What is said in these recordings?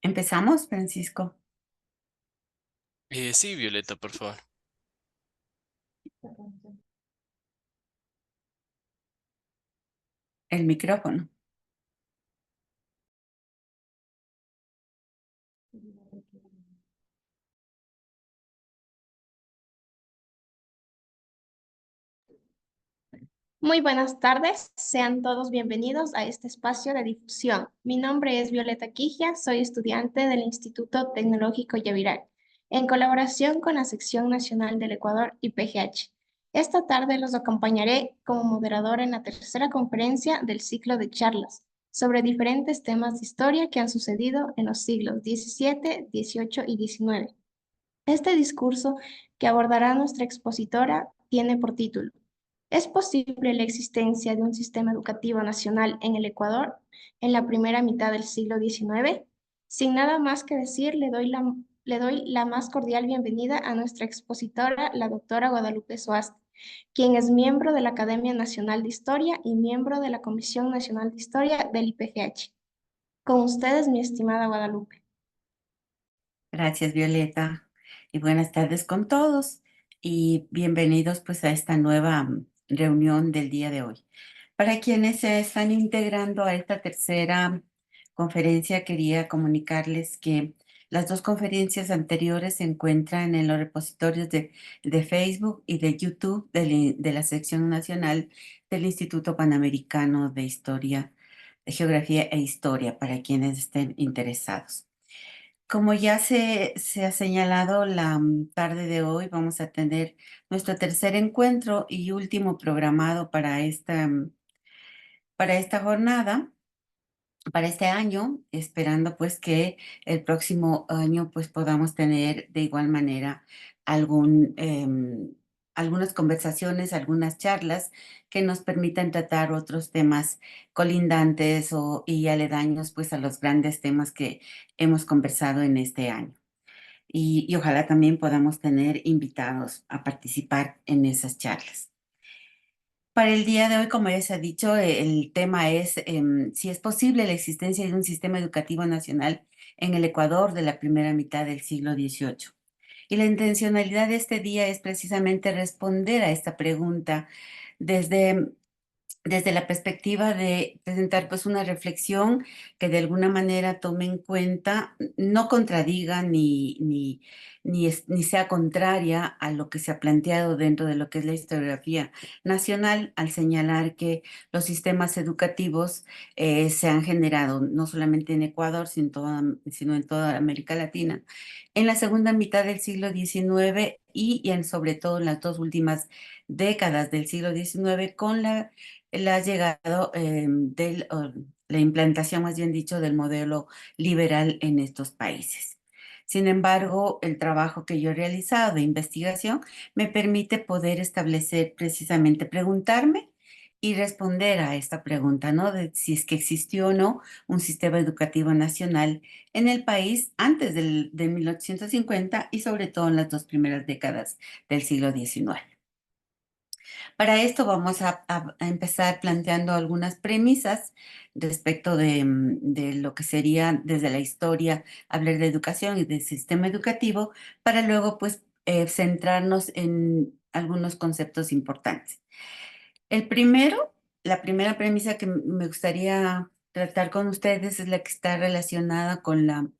Empezamos, Francisco. Sí, Violeta, por favor. El micrófono. Muy buenas tardes, sean todos bienvenidos a este espacio de difusión. Mi nombre es Violeta Quigia, soy estudiante del Instituto Tecnológico Yaviral, en colaboración con la Sección Nacional del Ecuador y PGH. Esta tarde los acompañaré como moderadora en la tercera conferencia del ciclo de charlas sobre diferentes temas de historia que han sucedido en los siglos XVII, XVIII y XIX. Este discurso que abordará nuestra expositora tiene por título: ¿Es posible la existencia de un sistema educativo nacional en el Ecuador en la primera mitad del siglo XIX? Sin nada más que decir, le doy la más cordial bienvenida a nuestra expositora, la doctora Guadalupe Soaste, quien es miembro de la Academia Nacional de Historia y miembro de la Comisión Nacional de Historia del IPGH. Con ustedes, mi estimada Guadalupe. Gracias, Violeta. Y buenas tardes con todos. Y bienvenidos pues a esta nueva reunión del día de hoy. Para quienes se están integrando a esta tercera conferencia, quería comunicarles que las dos conferencias anteriores se encuentran en los repositorios de Facebook y de YouTube de la sección nacional del Instituto Panamericano de Historia, de Geografía e Historia, para quienes estén interesados. Como ya se ha señalado, la tarde de hoy vamos a tener nuestro tercer encuentro y último programado para esta jornada, para este año, esperando pues que el próximo año pues podamos tener de igual manera algún, algunas conversaciones, algunas charlas que nos permitan tratar otros temas colindantes y aledaños pues a los grandes temas que hemos conversado en este año. Y ojalá también podamos tener invitados a participar en esas charlas. Para el día de hoy, como ya se ha dicho, el tema es si es posible la existencia de un sistema educativo nacional en el Ecuador de la primera mitad del siglo XVIII. Y la intencionalidad de este día es precisamente responder a esta pregunta desde la perspectiva de presentar pues una reflexión que de alguna manera tome en cuenta, no contradiga ni sea contraria a lo que se ha planteado dentro de lo que es la historiografía nacional, al señalar que los sistemas educativos se han generado no solamente en Ecuador, sino en toda América Latina, en la segunda mitad del siglo XIX sobre todo en las dos últimas décadas del siglo XIX, con la llegada la implantación, más bien dicho, del modelo liberal en estos países. Sin embargo, el trabajo que yo he realizado de investigación me permite poder establecer precisamente, preguntarme y responder a esta pregunta, ¿no? De si es que existió o no un sistema educativo nacional en el país antes de 1850 y sobre todo en las dos primeras décadas del siglo XIX. Para esto vamos a empezar planteando algunas premisas respecto de lo que sería desde la historia hablar de educación y del sistema educativo, para luego pues centrarnos en algunos conceptos importantes. El primero, la primera premisa que me gustaría tratar con ustedes es la que está relacionada con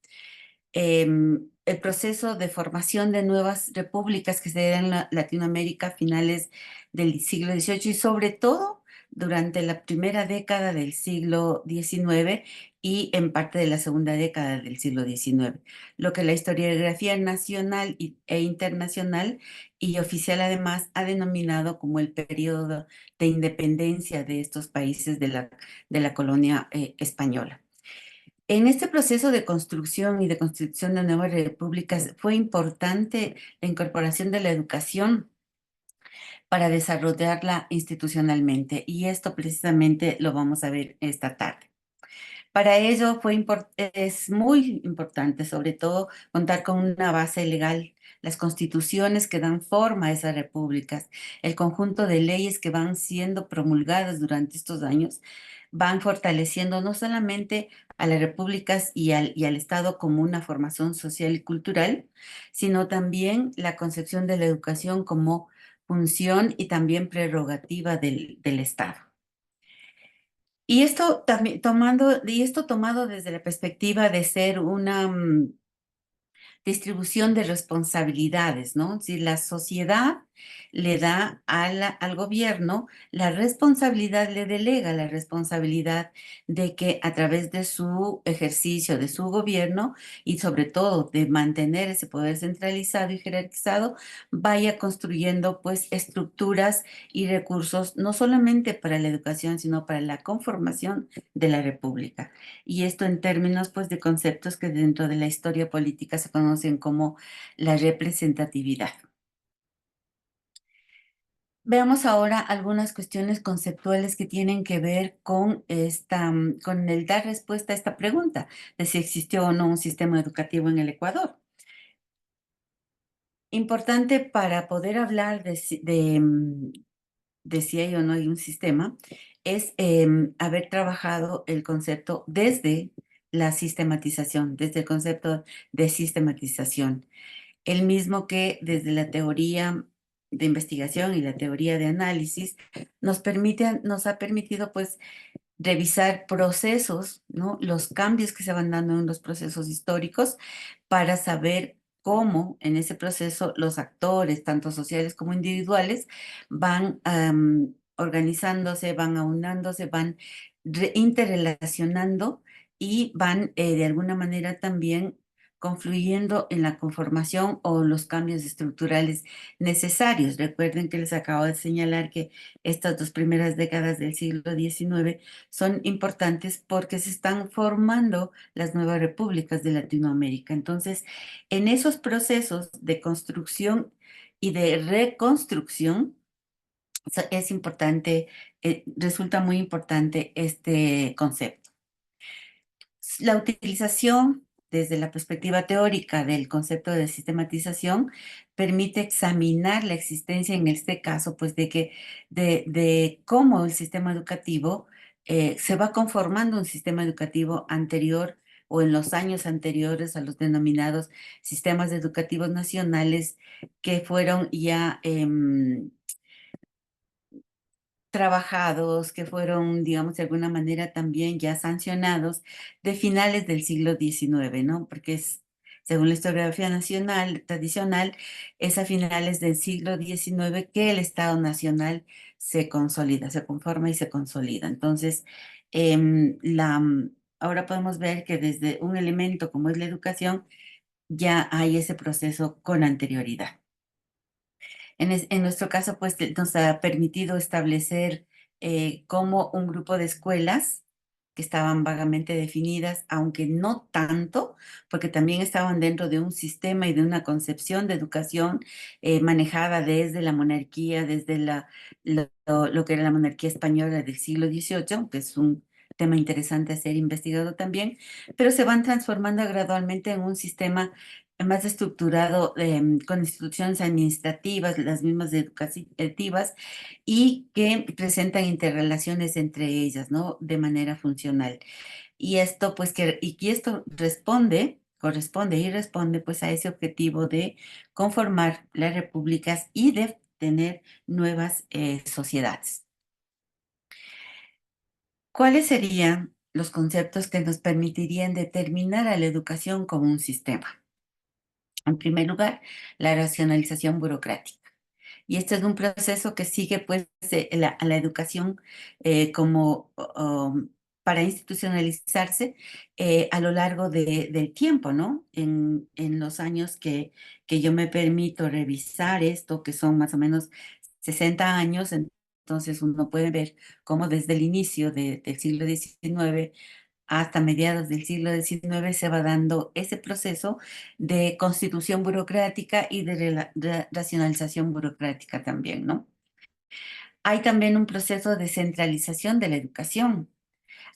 el proceso de formación de nuevas repúblicas que se da en Latinoamérica a finales del siglo XVIII y sobre todo durante la primera década del siglo XIX y en parte de la segunda década del siglo XIX, lo que la historiografía nacional e internacional y oficial además ha denominado como el periodo de independencia de estos países de la colonia española. En este proceso de construcción y de constitución de nuevas repúblicas fue importante la incorporación de la educación para desarrollarla institucionalmente, y esto precisamente lo vamos a ver esta tarde. Para ello es muy importante, sobre todo, contar con una base legal, las constituciones que dan forma a esas repúblicas, el conjunto de leyes que van siendo promulgadas durante estos años van fortaleciendo no solamente a las repúblicas y al Estado como una formación social y cultural, sino también la concepción de la educación como función y también prerrogativa del Estado. Y esto también y esto tomado desde la perspectiva de ser una distribución de responsabilidades, ¿no? Si la sociedad le da al gobierno la responsabilidad, le delega la responsabilidad de que a través de su ejercicio, de su gobierno y sobre todo de mantener ese poder centralizado y jerarquizado, vaya construyendo pues estructuras y recursos no solamente para la educación, sino para la conformación de la república. Y esto en términos pues de conceptos que dentro de la historia política se conocen como la representatividad. Veamos ahora algunas cuestiones conceptuales que tienen que ver con con el dar respuesta a esta pregunta de si existió o no un sistema educativo en el Ecuador. Importante para poder hablar de si hay o no hay un sistema es haber trabajado el concepto desde la sistematización, desde el concepto de sistematización, el mismo que desde la teoría de investigación y la teoría de análisis nos ha permitido pues revisar procesos, ¿no? Los cambios que se van dando en los procesos históricos para saber cómo en ese proceso los actores, tanto sociales como individuales, van organizándose, van aunándose, van interrelacionando y van de alguna manera también confluyendo en la conformación o los cambios estructurales necesarios. Recuerden que les acabo de señalar que estas dos primeras décadas del siglo XIX son importantes porque se están formando las nuevas repúblicas de Latinoamérica. Entonces, en esos procesos de construcción y de reconstrucción, es importante, resulta muy importante este concepto. La utilización desde la perspectiva teórica del concepto de sistematización permite examinar la existencia, en este caso, pues de cómo el sistema educativo se va conformando un sistema educativo anterior o en los años anteriores a los denominados sistemas educativos nacionales que fueron ya trabajados, que fueron, digamos, de alguna manera también ya sancionados de finales del siglo XIX, ¿no? Porque es, según la historiografía nacional, tradicional, es a finales del siglo XIX que el Estado Nacional se consolida, se conforma y se consolida. Entonces, ahora podemos ver que desde un elemento como es la educación, ya hay ese proceso con anterioridad. En nuestro caso, pues nos ha permitido establecer como un grupo de escuelas que estaban vagamente definidas, aunque no tanto, porque también estaban dentro de un sistema y de una concepción de educación manejada desde la monarquía, desde lo que era la monarquía española del siglo XVIII, que es un tema interesante a ser investigado también, pero se van transformando gradualmente en un sistema más estructurado con instituciones administrativas, las mismas educativas, y que presentan interrelaciones entre ellas, ¿no? De manera funcional. Y esto, pues, y esto corresponde y responde, pues, a ese objetivo de conformar las repúblicas y de tener nuevas sociedades. ¿Cuáles serían los conceptos que nos permitirían determinar a la educación como un sistema? En primer lugar, la racionalización burocrática. Y este es un proceso que sigue pues a la educación como para institucionalizarse a lo largo del tiempo, ¿no? En los años que yo me permito revisar esto, que son más o menos 60 años, entonces uno puede ver cómo desde el inicio del siglo XIX hasta mediados del siglo XIX se va dando ese proceso de constitución burocrática y de racionalización burocrática también, ¿no? Hay también un proceso de centralización de la educación.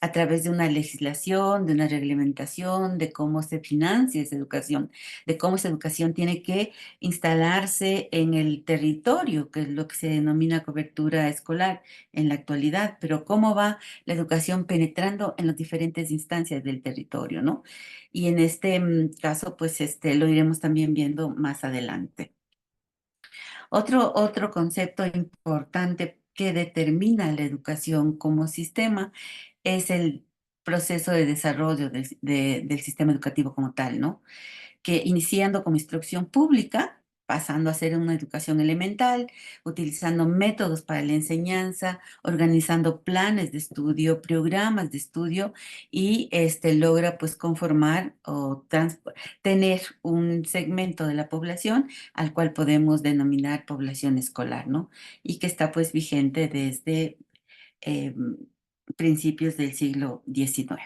a través de una legislación, de una reglamentación, de cómo se financia esa educación, de cómo esa educación tiene que instalarse en el territorio, que es lo que se denomina cobertura escolar en la actualidad, pero cómo va la educación penetrando en las diferentes instancias del territorio, ¿no? Y en este caso, pues lo iremos también viendo más adelante. Otro concepto importante que determina la educación como sistema es el proceso de desarrollo del sistema educativo como tal, ¿no? Que iniciando como instrucción pública, pasando a ser una educación elemental, utilizando métodos para la enseñanza, organizando planes de estudio, programas de estudio y logra pues conformar o tener un segmento de la población al cual podemos denominar población escolar, ¿no? Y que está pues vigente desde eh, principios del siglo XIX.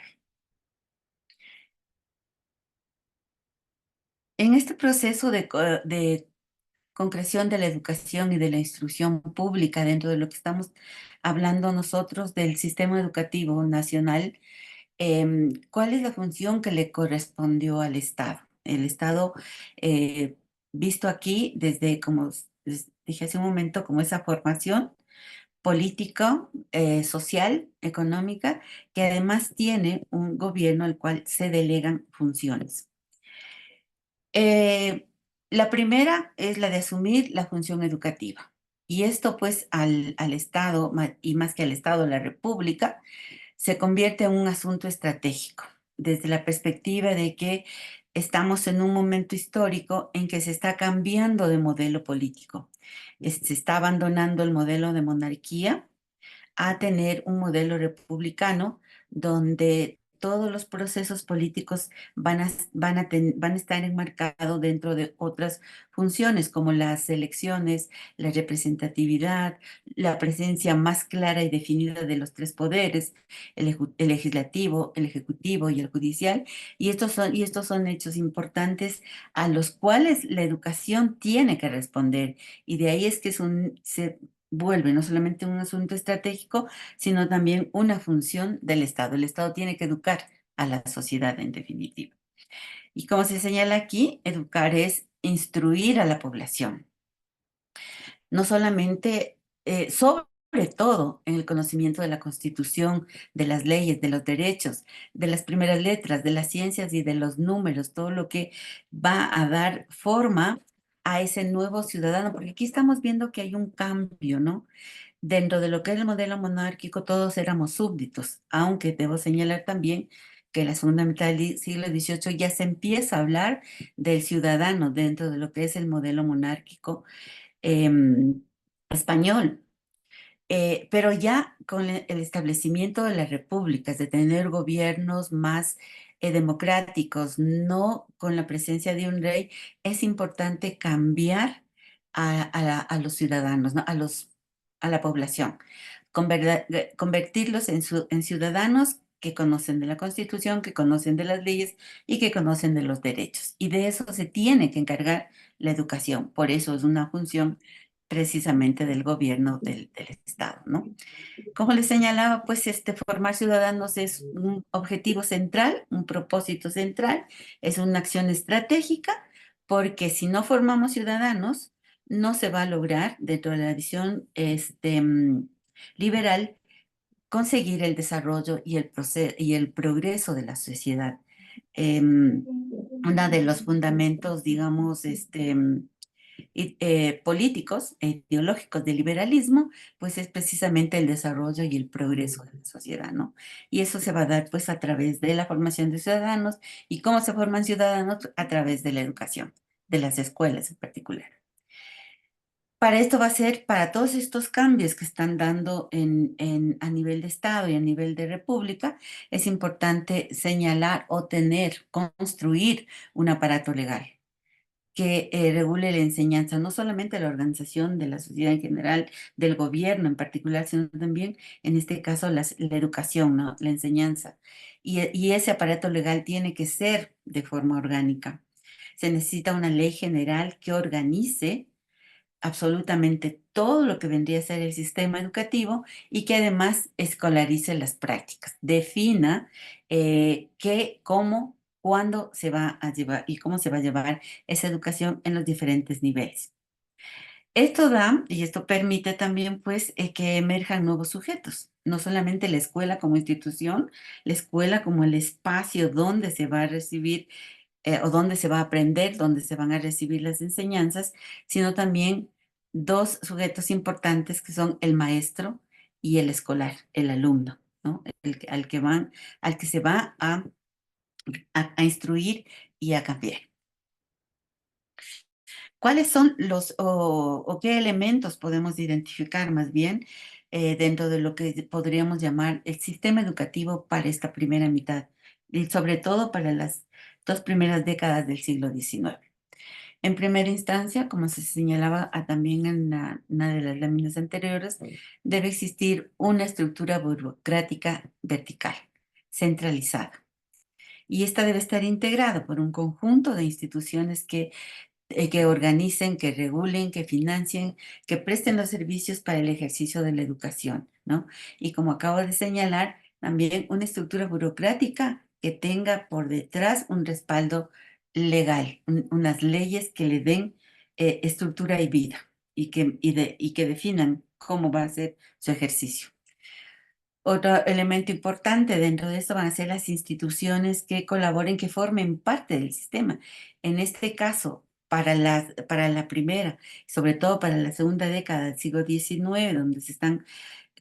En este proceso de concreción de la educación y de la instrucción pública dentro de lo que estamos hablando nosotros del sistema educativo nacional, ¿cuál es la función que le correspondió al Estado? El Estado, visto aquí desde, como les dije hace un momento, como esa formación política, social, económica, que además tiene un gobierno al cual se delegan funciones. Eh, la primera es la de asumir la función educativa. Y esto pues al Estado, y más que al Estado, la República, se convierte en un asunto estratégico, desde la perspectiva de que estamos en un momento histórico en que se está cambiando de modelo político. Se está abandonando el modelo de monarquía a tener un modelo republicano donde todos los procesos políticos van a estar enmarcados dentro de otras funciones como las elecciones, la representatividad, la presencia más clara y definida de los tres poderes, el legislativo, el ejecutivo y el judicial. Y estos son hechos importantes a los cuales la educación tiene que responder. Y de ahí es que se vuelve no solamente un asunto estratégico, sino también una función del Estado. El Estado tiene que educar a la sociedad en definitiva. Y como se señala aquí, educar es instruir a la población, no solamente, sobre todo en el conocimiento de la Constitución, de las leyes, de los derechos, de las primeras letras, de las ciencias y de los números, todo lo que va a dar forma a ese nuevo ciudadano, porque aquí estamos viendo que hay un cambio, ¿no? Dentro de lo que es el modelo monárquico, todos éramos súbditos, aunque debo señalar también que en la segunda mitad del siglo XVIII ya se empieza a hablar del ciudadano dentro de lo que es el modelo monárquico em, español. Pero ya con el establecimiento de las repúblicas, de tener gobiernos más democráticos, no con la presencia de un rey, es importante cambiar a los ciudadanos, ¿no? A la población, convertirlos en ciudadanos que conocen de la Constitución, que conocen de las leyes y que conocen de los derechos. Y de eso se tiene que encargar la educación. Por eso es una función precisamente del gobierno del Estado, ¿no? Como les señalaba, pues formar ciudadanos es un objetivo central, un propósito central, es una acción estratégica, porque si no formamos ciudadanos, no se va a lograr, dentro de la visión liberal, conseguir el desarrollo y y el progreso de la sociedad. Em, Uno de los fundamentos, digamos, políticos e ideológicos del liberalismo, pues es precisamente el desarrollo y el progreso de la sociedad, ¿no? Y eso se va a dar pues a través de la formación de ciudadanos y cómo se forman ciudadanos a través de la educación, de las escuelas en particular. Para esto va a ser, para todos estos cambios que están dando a nivel de Estado y a nivel de República, es importante señalar o tener, construir un aparato legal que regule la enseñanza, no solamente la organización de la sociedad en general, del gobierno en particular, sino también, en este caso, la educación, ¿no? La enseñanza. Y ese aparato legal tiene que ser de forma orgánica. Se necesita una ley general que organice absolutamente todo lo que vendría a ser el sistema educativo y que además escolarice las prácticas, defina qué, cómo, cuándo se va a llevar y cómo se va a llevar esa educación en los diferentes niveles. Esto da y esto permite también pues que emerjan nuevos sujetos, no solamente la escuela como institución, la escuela como el espacio donde se va a recibir o donde se va a aprender, donde se van a recibir las enseñanzas, sino también dos sujetos importantes que son el maestro y el escolar, el alumno, ¿no? Al que se va a instruir y a cambiar. ¿Cuáles son o qué elementos podemos identificar más bien dentro de lo que podríamos llamar el sistema educativo para esta primera mitad y sobre todo para las dos primeras décadas del siglo XIX? En primera instancia, como se señalaba también en una de las láminas anteriores, debe existir una estructura burocrática vertical, centralizada. Y esta debe estar integrada por un conjunto de instituciones que organicen, que regulen, que financien, que presten los servicios para el ejercicio de la educación, ¿no? Y como acabo de señalar, también una estructura burocrática que tenga por detrás un respaldo legal, unas leyes que le den estructura y vida y que definan cómo va a ser su ejercicio. Otro elemento importante dentro de esto van a ser las instituciones que colaboren, que formen parte del sistema. En este caso, para la primera, sobre todo para la segunda década del siglo XIX, donde se están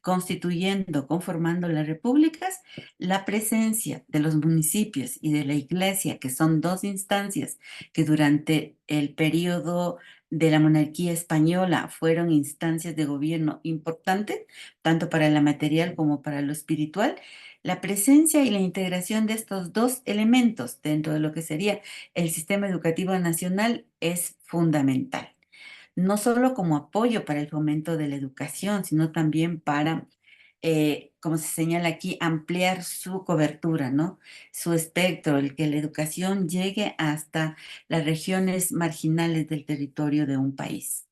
constituyendo, conformando las repúblicas, la presencia de los municipios y de la iglesia, que son dos instancias que durante el periodo de la monarquía española fueron instancias de gobierno importantes, tanto para la material como para lo espiritual, la presencia y la integración de estos dos elementos dentro de lo que sería el sistema educativo nacional es fundamental no solo como apoyo para el fomento de la educación, sino también para, como se señala aquí, ampliar su cobertura, ¿no? Su espectro, el que la educación llegue hasta las regiones marginales del territorio de un país.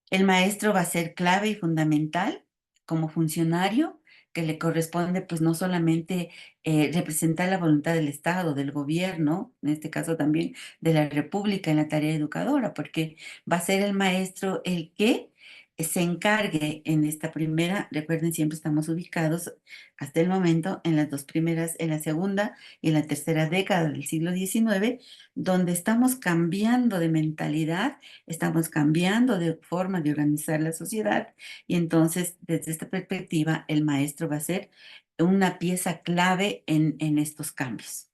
El maestro va a ser clave y fundamental como funcionario que le corresponde pues no solamente representar la voluntad del Estado, del gobierno, en este caso también de la República en la tarea educadora, porque va a ser el maestro el que se encargue en esta primera, recuerden siempre estamos ubicados hasta el momento en las dos primeras, en la segunda y en la tercera década del siglo XIX, donde estamos cambiando de mentalidad. Estamos cambiando de forma de organizar la sociedad y entonces desde esta perspectiva el maestro va a ser una pieza clave en estos cambios.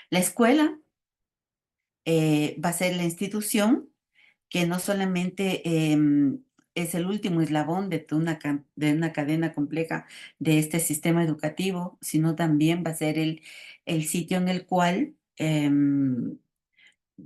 La escuela va a ser la institución que no solamente es el último eslabón de una cadena compleja de este sistema educativo, sino también va a ser el sitio en el cual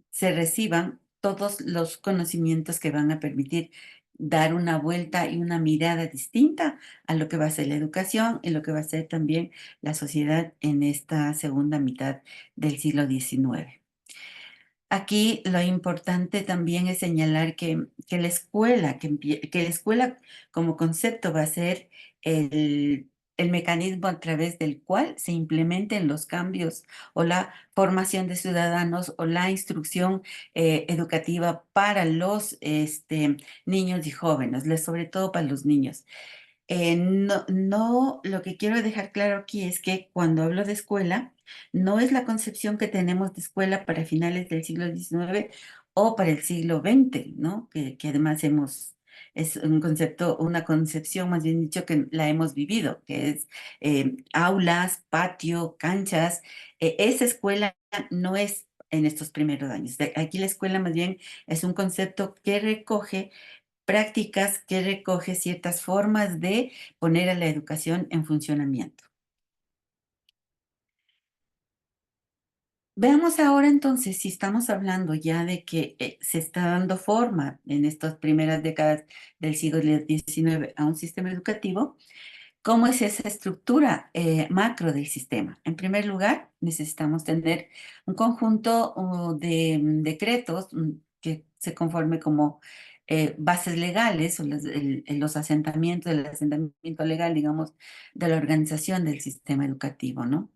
se reciban todos los conocimientos que van a permitir dar una vuelta y una mirada distinta a lo que va a ser la educación y lo que va a ser también la sociedad en esta segunda mitad del siglo XIX. Aquí lo importante también es señalar que la escuela, que la escuela como concepto va a ser el mecanismo a través del cual se implementen los cambios o la formación de ciudadanos o la instrucción educativa para los niños y jóvenes, sobre todo para los niños. Lo que quiero dejar claro aquí es que cuando hablo de escuela, no es la concepción que tenemos de escuela para finales del siglo XIX o para el siglo XX, ¿no? Que además es un concepto, una concepción más bien dicho que la hemos vivido, que es aulas, patio, canchas. Esa escuela no es en estos primeros años. Aquí la escuela más bien es un concepto que recoge prácticas que recoge ciertas formas de poner a la educación en funcionamiento. Veamos ahora entonces si estamos hablando ya de que se está dando forma en estas primeras décadas del siglo XIX a un sistema educativo, ¿cómo es esa estructura macro del sistema? En primer lugar, necesitamos tener un conjunto de decretos, que se conforme como bases legales o los asentamientos, el asentamiento legal, digamos, de la organización del sistema educativo, ¿no?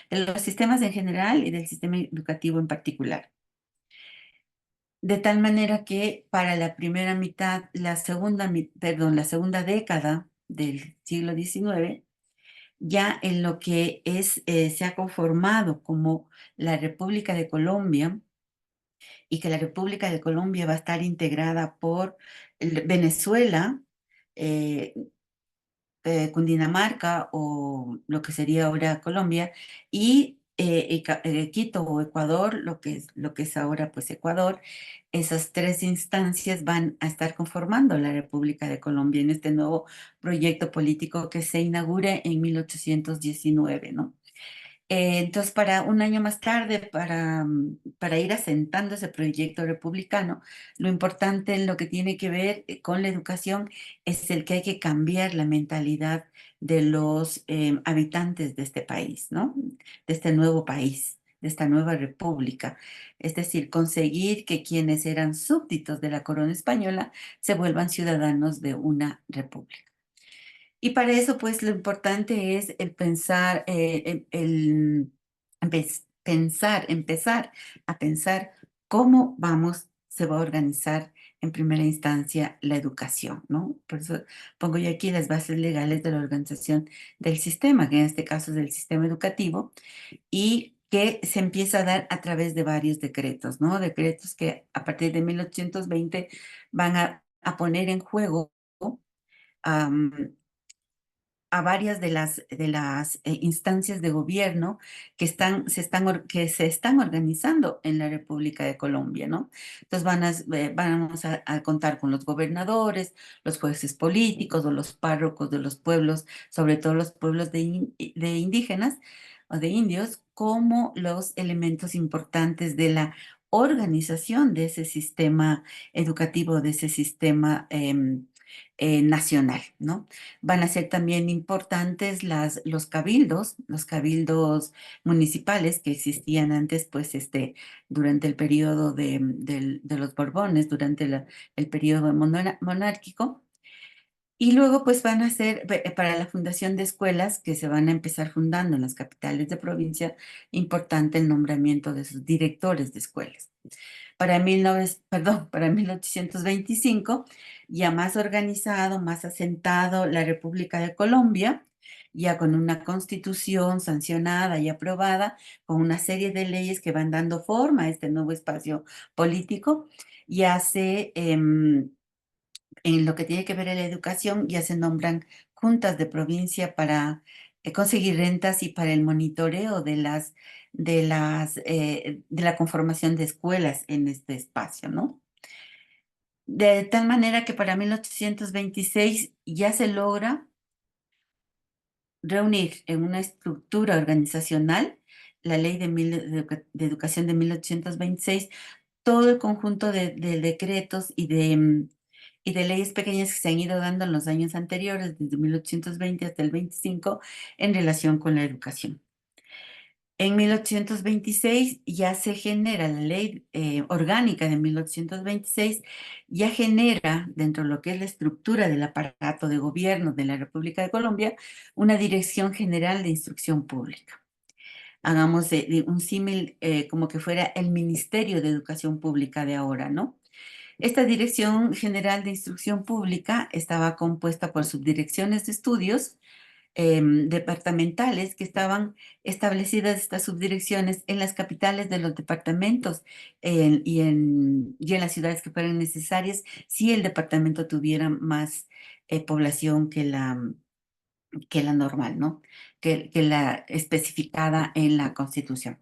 De los sistemas en general y del sistema educativo en particular. De tal manera que para la primera mitad, perdón, la segunda década del siglo XIX, ya en lo que se ha conformado como la República de Colombia, y que la República de Colombia va a estar integrada por Venezuela, eh, Cundinamarca o lo que sería ahora Colombia, y Quito o Ecuador, lo que es ahora pues Ecuador. Esas tres instancias van a estar conformando la República de Colombia en este nuevo proyecto político que se inaugura en 1819, ¿no? Entonces, para un año más tarde, para ir asentando ese proyecto republicano, lo importante en lo que tiene que ver con la educación es el que hay que cambiar la mentalidad de los habitantes de este país, ¿no? De este nuevo país, de esta nueva república. Es decir, conseguir que quienes eran súbditos de la corona española se vuelvan ciudadanos de una república. Y para eso, pues, lo importante es el pensar, empezar a pensar cómo se va a organizar en primera instancia la educación, ¿no? Por eso pongo yo aquí las bases legales de la organización del sistema, que en este caso es del sistema educativo, y que se empieza a dar a través de varios decretos, ¿no? Decretos que a partir de 1820 van a poner en juego a varias de las instancias de gobierno que se están organizando en la República de Colombia, ¿no? Entonces vamos a contar con los gobernadores, los jueces políticos o los párrocos de los pueblos, sobre todo los pueblos de indígenas o de indios, como los elementos importantes de la organización de ese sistema educativo, de ese sistema nacional, ¿no? Van a ser también importantes los cabildos municipales que existían antes, pues, durante el periodo de los Borbones, durante el periodo monárquico. Y luego, pues, van a ser para la fundación de escuelas que se van a empezar fundando en las capitales de provincia, importante el nombramiento de sus directores de escuelas. Para 1825, ya más organizado, más asentado la República de Colombia, ya con una constitución sancionada y aprobada, con una serie de leyes que van dando forma a este nuevo espacio político, ya en lo que tiene que ver en la educación, ya se nombran juntas de provincia para conseguir rentas y para el monitoreo de la conformación de escuelas en este espacio, ¿no? De tal manera que para 1826 ya se logra reunir en una estructura organizacional la Ley de Educación de 1826, todo el conjunto de decretos y de leyes pequeñas que se han ido dando en los años anteriores, desde 1820 hasta el 25, en relación con la educación. En 1826 ya se genera la ley orgánica de 1826, ya genera dentro de lo que es la estructura del aparato de gobierno de la República de Colombia una Dirección General de Instrucción Pública. Hagamos de un símil como que fuera el Ministerio de Educación Pública de ahora, ¿no? Esta Dirección General de Instrucción Pública estaba compuesta por subdirecciones de estudios departamentales que estaban establecidas estas subdirecciones en las capitales de los departamentos y en las ciudades que fueran necesarias si el departamento tuviera más población que la normal, ¿no? Que la especificada en la Constitución.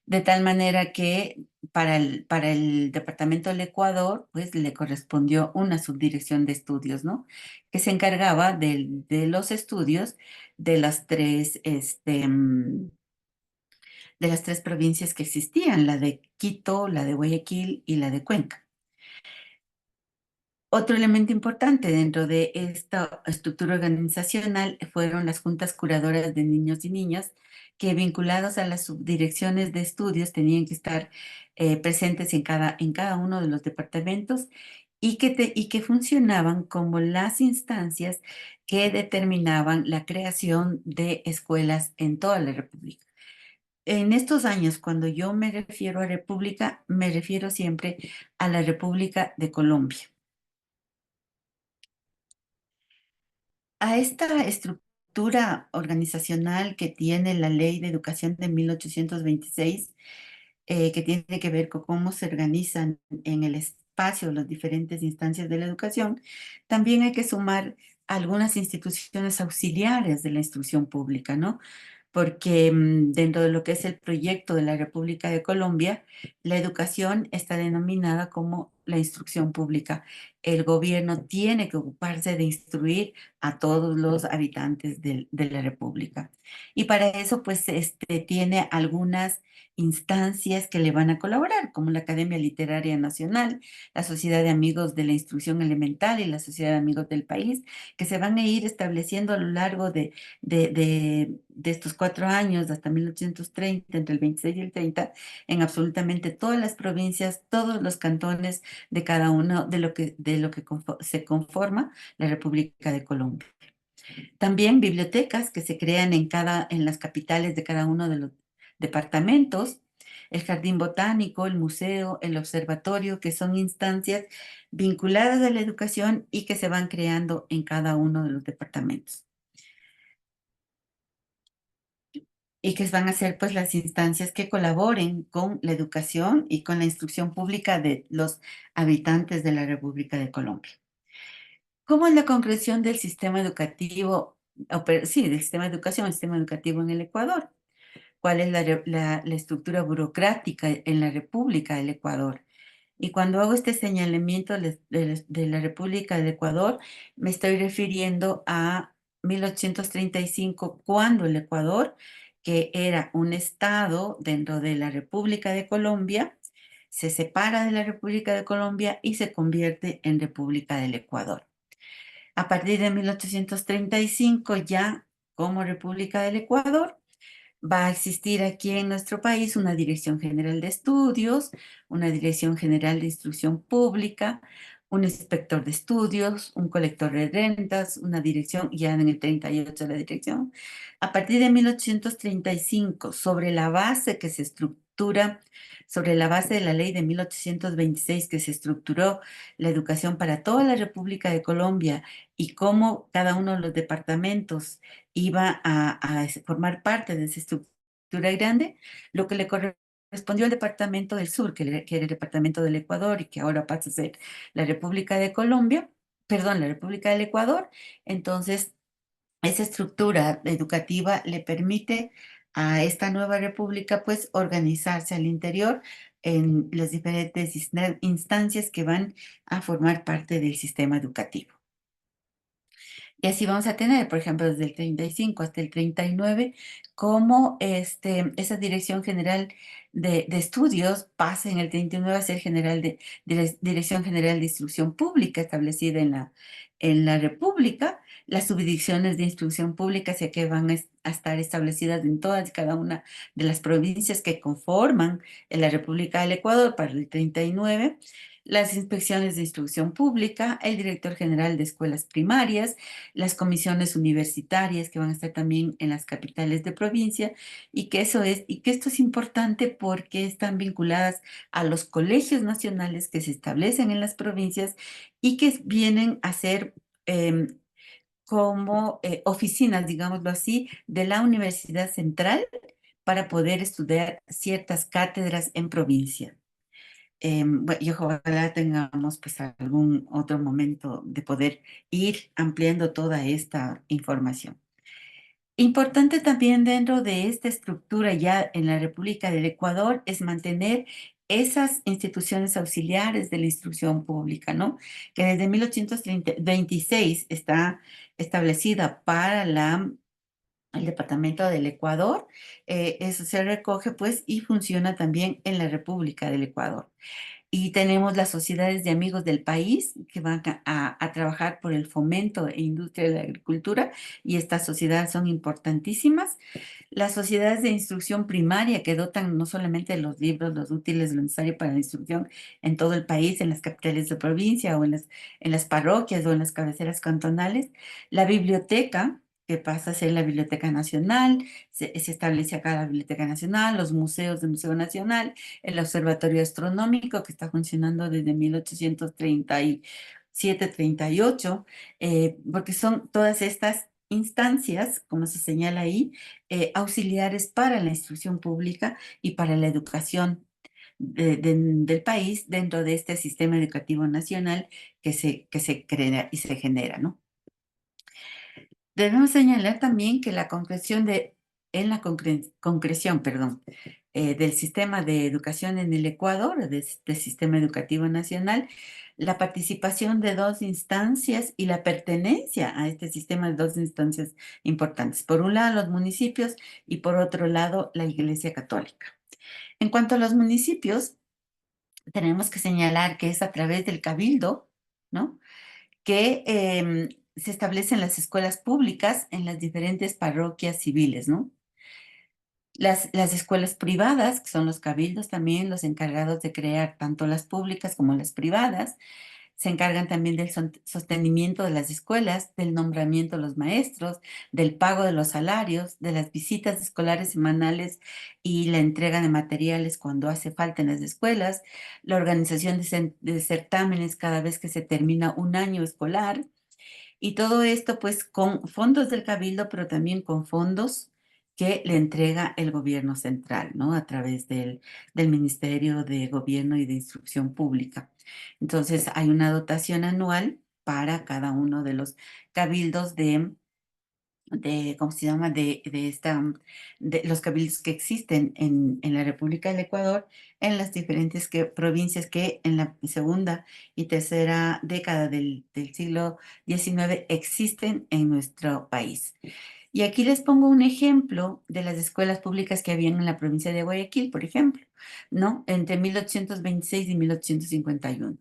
De tal manera que para el Departamento del Ecuador, pues le correspondió una subdirección de estudios, ¿no? Que se encargaba de los estudios de las tres provincias que existían, la de Quito, la de Guayaquil y la de Cuenca. Otro elemento importante dentro de esta estructura organizacional fueron las juntas curadoras de niños y niñas, que vinculados a las subdirecciones de estudios tenían que estar presentes en cada uno de los departamentos y que funcionaban como las instancias que determinaban la creación de escuelas en toda la República. En estos años, cuando yo me refiero a República, me refiero siempre a la República de Colombia. A esta estructura organizacional que tiene la Ley de Educación de 1826, que tiene que ver con cómo se organizan en el espacio las diferentes instancias de la educación, también hay que sumar algunas instituciones auxiliares de la instrucción pública, ¿no? Porque dentro de lo que es el proyecto de la República de Colombia, la educación está denominada como la instrucción pública. El gobierno tiene que ocuparse de instruir a todos los habitantes de la República. Y para eso, pues, tiene algunas instancias que le van a colaborar, como la Academia Literaria Nacional, la Sociedad de Amigos de la Instrucción Elemental y la Sociedad de Amigos del País, que se van a ir estableciendo a lo largo de estos 4 años, hasta 1830, entre el 26 y el 30, en absolutamente todas las provincias, todos los cantones de cada uno de lo que se conforma la República de Colombia. También bibliotecas que se crean en las capitales de cada uno de los departamentos, el jardín botánico, el museo, el observatorio, que son instancias vinculadas a la educación y que se van creando en cada uno de los departamentos. Y que van a ser pues las instancias que colaboren con la educación y con la instrucción pública de los habitantes de la República de Colombia. ¿Cómo es la concreción del sistema educativo, sí, del sistema de educación, el sistema educativo en el Ecuador? ¿Cuál es la estructura burocrática en la República del Ecuador? Y cuando hago este señalamiento de la República del Ecuador, me estoy refiriendo a 1835, cuando el Ecuador, que era un estado dentro de la República de Colombia, se separa de la República de Colombia y se convierte en República del Ecuador. A partir de 1835, ya como República del Ecuador, va a existir aquí en nuestro país una Dirección General de Estudios, una Dirección General de Instrucción Pública, un inspector de estudios, un colector de rentas, una dirección, ya en el 38 la dirección. A partir de 1835, sobre la base que se estructura, sobre la base de la ley de 1826 que se estructuró la educación para toda la República de Colombia y cómo cada uno de los departamentos iba a formar parte de esa estructura grande, lo que le correspondió al Departamento del Sur, que era el Departamento del Ecuador y que ahora pasa a ser la República de Colombia, perdón, la República del Ecuador. Entonces, esa estructura educativa le permite a esta nueva república pues organizarse al interior en las diferentes instancias que van a formar parte del sistema educativo. Y así vamos a tener, por ejemplo, desde el 35 hasta el 39, cómo esa Dirección General de Estudios pasa en el 39 a ser Dirección General de Instrucción Pública establecida en la República. Las subdirecciones de instrucción pública, sé que van a estar establecidas en todas y cada una de las provincias que conforman en la República del Ecuador para el 39. Las inspecciones de instrucción pública, el director general de escuelas primarias, las comisiones universitarias que van a estar también en las capitales de provincia y que esto es importante porque están vinculadas a los colegios nacionales que se establecen en las provincias y que vienen a ser como oficinas, digámoslo así, de la Universidad Central para poder estudiar ciertas cátedras en provincia. Bueno, y ojalá tengamos pues algún otro momento de poder ir ampliando toda esta información. Importante también dentro de esta estructura ya en la República del Ecuador es mantener esas instituciones auxiliares de la instrucción pública, ¿no? Que desde 1826 está establecida para el Departamento del Ecuador. Eso se recoge pues y funciona también en la República del Ecuador. Y tenemos las sociedades de amigos del país que van a trabajar por el fomento e industria de la agricultura, y estas sociedades son importantísimas. Las sociedades de instrucción primaria que dotan no solamente de los libros, los útiles, lo necesario para la instrucción en todo el país, en las capitales de provincia o en las parroquias o en las cabeceras cantonales. La biblioteca, que pasa a ser la Biblioteca Nacional, se establece acá la Biblioteca Nacional, los museos del Museo Nacional, el Observatorio Astronómico, que está funcionando desde 1837-38, porque son todas estas instancias, como se señala ahí, auxiliares para la instrucción pública y para la educación del país dentro de este sistema educativo nacional que se crea y se genera, ¿no? Debemos señalar también que en la concreción, perdón, del sistema de educación en el Ecuador, del sistema educativo nacional, la participación de dos instancias y la pertenencia a este sistema de dos instancias importantes. Por un lado, los municipios y por otro lado, la Iglesia Católica. En cuanto a los municipios, tenemos que señalar que es a través del cabildo, ¿no?, que se establecen las escuelas públicas en las diferentes parroquias civiles, ¿no? Las escuelas privadas, que son los cabildos también, los encargados de crear tanto las públicas como las privadas, se encargan también del sostenimiento de las escuelas, del nombramiento de los maestros, del pago de los salarios, de las visitas escolares semanales y la entrega de materiales cuando hace falta en las escuelas, la organización de certámenes cada vez que se termina un año escolar, y todo esto pues con fondos del cabildo, pero también con fondos que le entrega el gobierno central, ¿no? A través del Ministerio de Gobierno y de Instrucción Pública. Entonces hay una dotación anual para cada uno de los cabildos ¿cómo se llama? De los cabildos que existen en la República del Ecuador, en las diferentes provincias que en la segunda y tercera década del siglo XIX existen en nuestro país. Y aquí les pongo un ejemplo de las escuelas públicas que habían en la provincia de Guayaquil, por ejemplo, ¿no? Entre 1826 y 1851.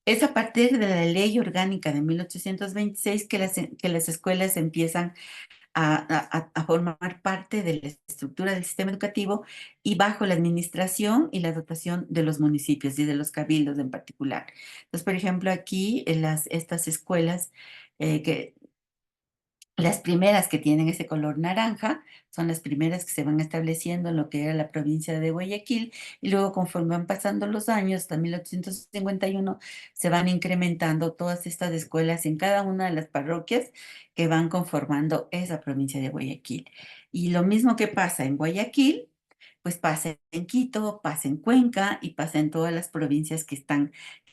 Es a partir de la ley orgánica de 1826 que las escuelas empiezan a formar parte de la estructura del sistema educativo y bajo la administración y la dotación de los municipios y de los cabildos en particular. Entonces, por ejemplo, aquí estas escuelas que las primeras que tienen ese color naranja son las primeras que se van estableciendo en lo que era la provincia de Guayaquil, y luego conforme van pasando los años, hasta 1851, se van incrementando todas estas escuelas en cada una de las parroquias que van conformando esa provincia de Guayaquil. Y lo mismo que pasa en Guayaquil, pues pasa en Quito, pasa en Cuenca y pasa en todas las provincias que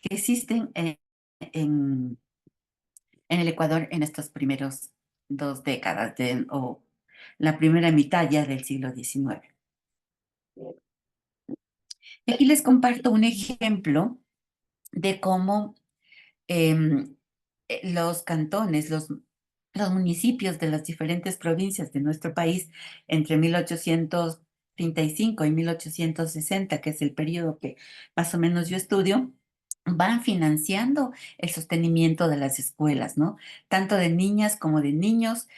existen en en el Ecuador en estos primeros 2 décadas o la primera mitad ya del siglo XIX. Aquí les comparto un ejemplo de cómo los cantones, los municipios de las diferentes provincias de nuestro país entre 1835 y 1860, que es el periodo que más o menos yo estudio, van financiando el sostenimiento de las escuelas, ¿no? Tanto de niñas como de niños,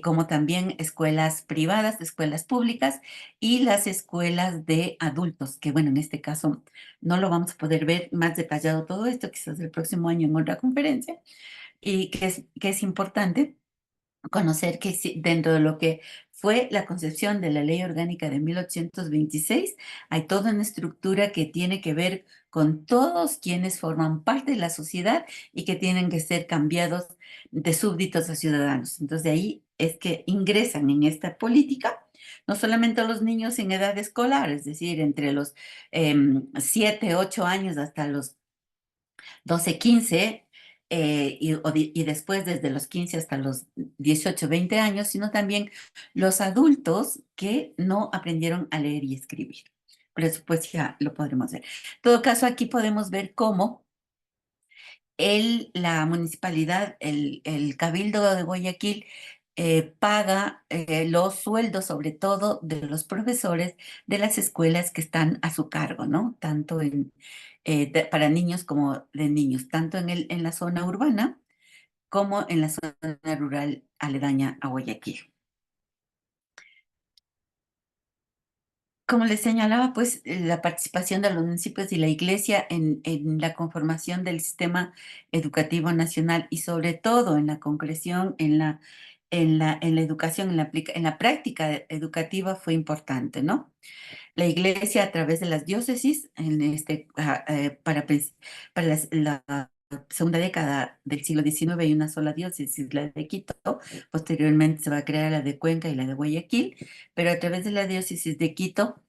como también escuelas privadas, escuelas públicas y las escuelas de adultos, que bueno, en este caso no lo vamos a poder ver más detallado todo esto, quizás el próximo año en otra conferencia, y que es importante conocer que dentro de lo que fue la concepción de la Ley Orgánica de 1826, hay toda una estructura que tiene que ver con todos quienes forman parte de la sociedad y que tienen que ser cambiados de súbditos a ciudadanos. Entonces, de ahí es que ingresan en esta política no solamente los niños en edad escolar, es decir, entre los 7, 8 años hasta los 12, 15, y después desde los 15 hasta los 18, 20 años, sino también los adultos que no aprendieron a leer y escribir. Por eso pues ya lo podremos ver. En todo caso, aquí podemos ver cómo la municipalidad, el Cabildo de Guayaquil, paga los sueldos, sobre todo de los profesores de las escuelas que están a su cargo, ¿no? Tanto para niños como de niños, tanto en la zona urbana como en la zona rural aledaña a Guayaquil. Como les señalaba, pues la participación de los municipios y la iglesia en la conformación del sistema educativo nacional y sobre todo en la concreción, en la educación, en la práctica educativa fue importante, ¿no? La iglesia a través de las diócesis para la segunda década del siglo XIX hay una sola diócesis, la de Quito. Posteriormente se va a crear la de Cuenca y la de Guayaquil, pero a través de la diócesis de Quito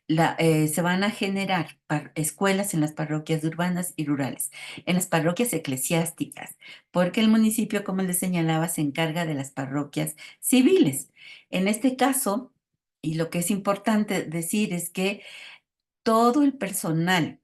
se van a generar escuelas en las parroquias urbanas y rurales, en las parroquias eclesiásticas, porque el municipio, como les señalaba, se encarga de las parroquias civiles. En este caso, y lo que es importante decir es que todo el personal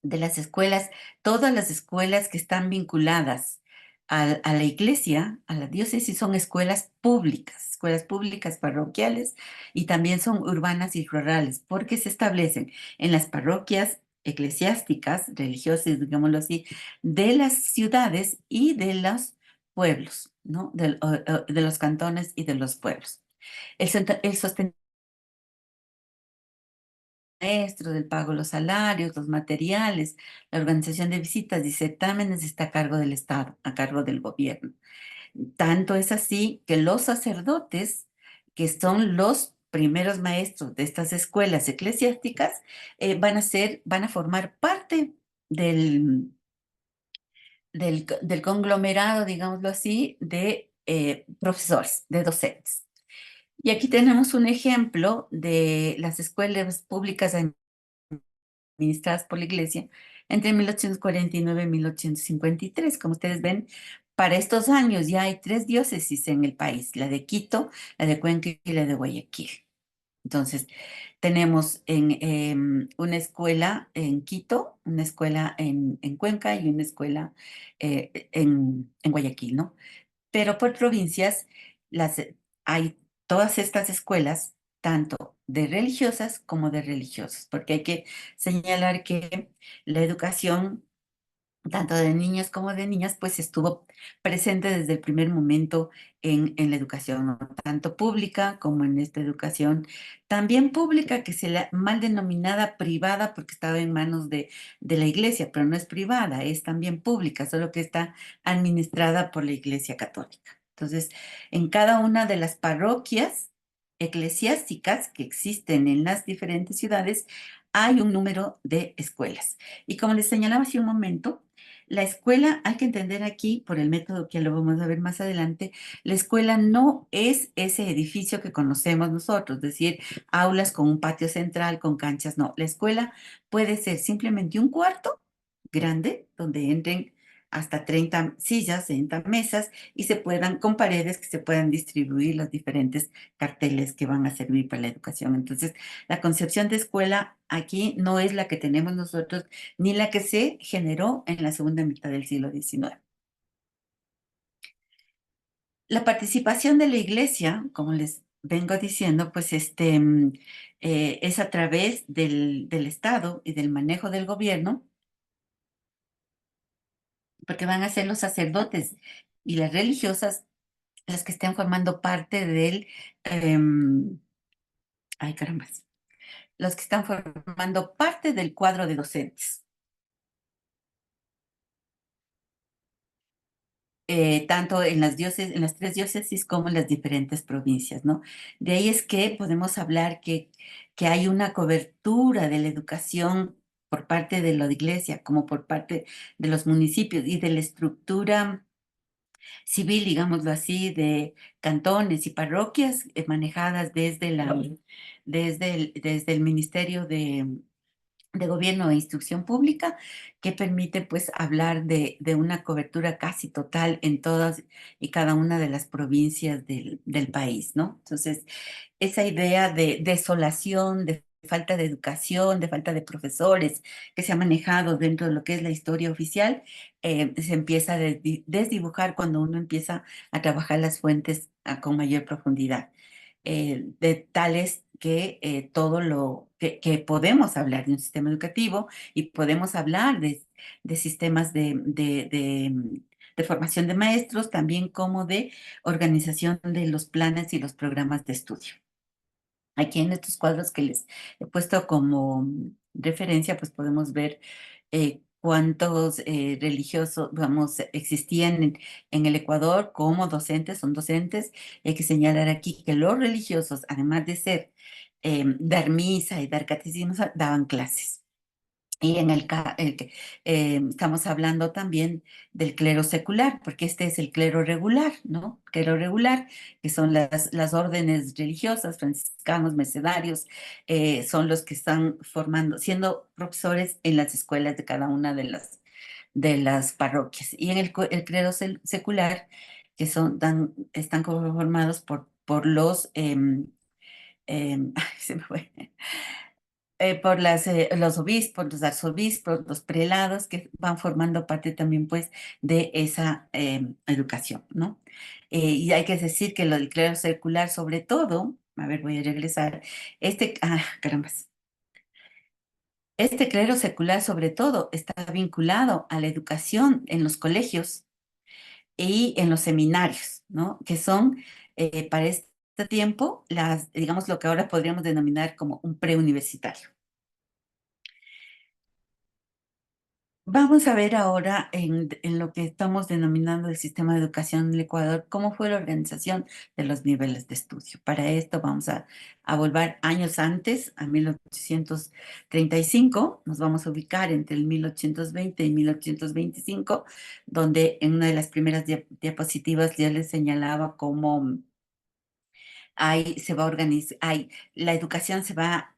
de las escuelas, todas las escuelas que están vinculadas a la iglesia, a la diócesis, son escuelas públicas parroquiales y también son urbanas y rurales, porque se establecen en las parroquias eclesiásticas, religiosas, digámoslo así, de las ciudades y de los pueblos, ¿no? De los cantones y de los pueblos. El sostenimiento maestros, del pago de los salarios, los materiales, la organización de visitas y certámenes está a cargo del Estado, a cargo del gobierno. Tanto es así que los sacerdotes, que son los primeros maestros de estas escuelas eclesiásticas, van a formar parte del, del conglomerado, digámoslo así, de profesores, de docentes. Y aquí tenemos un ejemplo de las escuelas públicas administradas por la Iglesia entre 1849 y 1853. Como ustedes ven, para estos años ya hay tres diócesis en el país, la de Quito, la de Cuenca y la de Guayaquil. Entonces, tenemos una escuela en Quito, una escuela en Cuenca y una escuela en Guayaquil, ¿no? Pero por provincias hay todas estas escuelas, tanto de religiosas como de religiosos, porque hay que señalar que la educación, tanto de niños como de niñas, pues estuvo presente desde el primer momento en la educación, ¿no? Tanto pública como en esta educación, también pública, que se la mal denominada privada porque estaba en manos de la iglesia, pero no es privada, es también pública, solo que está administrada por la Iglesia Católica. Entonces, en cada una de las parroquias eclesiásticas que existen en las diferentes ciudades, hay un número de escuelas. Y como les señalaba hace un momento, la escuela, hay que entender aquí, por el método que lo vamos a ver más adelante, la escuela no es ese edificio que conocemos nosotros, es decir, aulas con un patio central, con canchas, no. La escuela puede ser simplemente un cuarto grande donde entren hasta 30 sillas, 30 mesas y con paredes que se puedan distribuir los diferentes carteles que van a servir para la educación. Entonces, la concepción de escuela aquí no es la que tenemos nosotros ni la que se generó en la segunda mitad del siglo XIX. La participación de la iglesia, como les vengo diciendo, pues es a través del Estado y del manejo del gobierno, porque van a ser los sacerdotes y las religiosas las que estén formando parte em, ay caramba, los que están formando parte del cuadro de docentes. Tanto en las tres diócesis como en las diferentes provincias, ¿no? De ahí es que podemos hablar que hay una cobertura de la educación por parte de la iglesia, como por parte de los municipios y de la estructura civil, digámoslo así, de cantones y parroquias manejadas desde el Ministerio de Gobierno e Instrucción Pública, que permite pues hablar de una cobertura casi total en todas y cada una de las provincias del país, ¿no? Entonces, esa idea de desolación, de falta de educación, de falta de profesores que se ha manejado dentro de lo que es la historia oficial, se empieza a desdibujar cuando uno empieza a trabajar las fuentes con mayor profundidad, de tales que todo que podemos hablar de un sistema educativo y podemos hablar de sistemas de formación de maestros, también como de organización de los planes y los programas de estudio. Aquí en estos cuadros que les he puesto como referencia, pues podemos ver cuántos religiosos, vamos, existían en el Ecuador como docentes, son docentes. Hay que señalar aquí que los religiosos, además de ser, dar misa y dar catecismo, daban clases. Y en estamos hablando también del clero secular, porque este es el clero regular, ¿no? Clero regular, que son las órdenes religiosas, franciscanos, mercedarios, son los que están formando, siendo profesores en las escuelas de cada una de las parroquias. Y en el clero secular, que están conformados por los, ay, se me fue, por los obispos, los arzobispos, los prelados que van formando parte también pues de esa educación, ¿no? Y hay que decir que lo del clero secular sobre todo, a ver, voy a regresar, caramba, este clero secular sobre todo está vinculado a la educación en los colegios y en los seminarios, ¿no? Que son para este tiempo digamos, lo que ahora podríamos denominar como un preuniversitario. Vamos a ver ahora en lo que estamos denominando el sistema de educación en el Ecuador, cómo fue la organización de los niveles de estudio. Para esto vamos a volver años antes, a 1835, nos vamos a ubicar entre el 1820 y 1825, donde en una de las primeras diapositivas ya les señalaba cómo ahí se va a organizar, la educación se va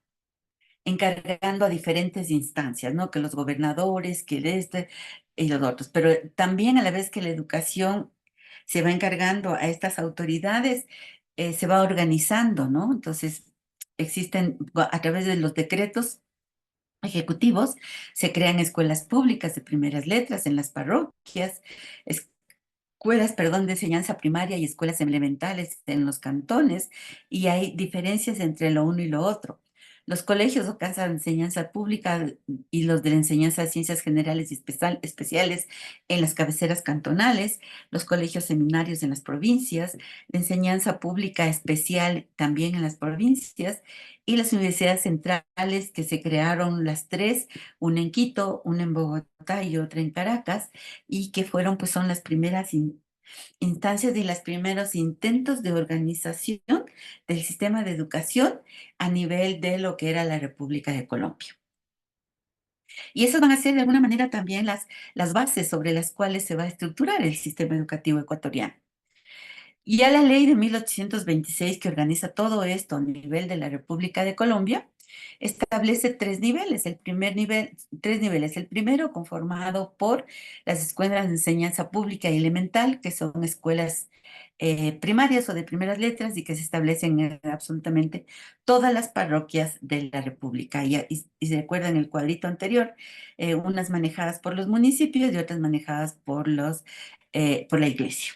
encargando a diferentes instancias, ¿no? Que los gobernadores, que el este y los otros, pero también a la vez que la educación se va encargando a estas autoridades, se va organizando, ¿no? Entonces, a través de los decretos ejecutivos, se crean escuelas públicas de primeras letras en las parroquias, escuelas, perdón, de enseñanza primaria y escuelas elementales en los cantones, y hay diferencias entre lo uno y lo otro. Los colegios o casas de enseñanza pública y los de la enseñanza de ciencias generales y especiales en las cabeceras cantonales, los colegios seminarios en las provincias, la enseñanza pública especial también en las provincias, y las universidades centrales que se crearon las tres, una en Quito, una en Bogotá y otra en Caracas, y que fueron, pues son las primeras instancias y los primeros intentos de organización del sistema de educación a nivel de lo que era la República de Colombia. Y eso van a ser de alguna manera también las bases sobre las cuales se va a estructurar el sistema educativo ecuatoriano. Y ya la ley de 1826 que organiza todo esto a nivel de la República de Colombia establece tres niveles. El primero conformado por las escuelas de enseñanza pública y elemental, que son escuelas primarias o de primeras letras y que se establecen en absolutamente todas las parroquias de la República. Y se recuerda en el cuadrito anterior, unas manejadas por los municipios y otras manejadas por la iglesia.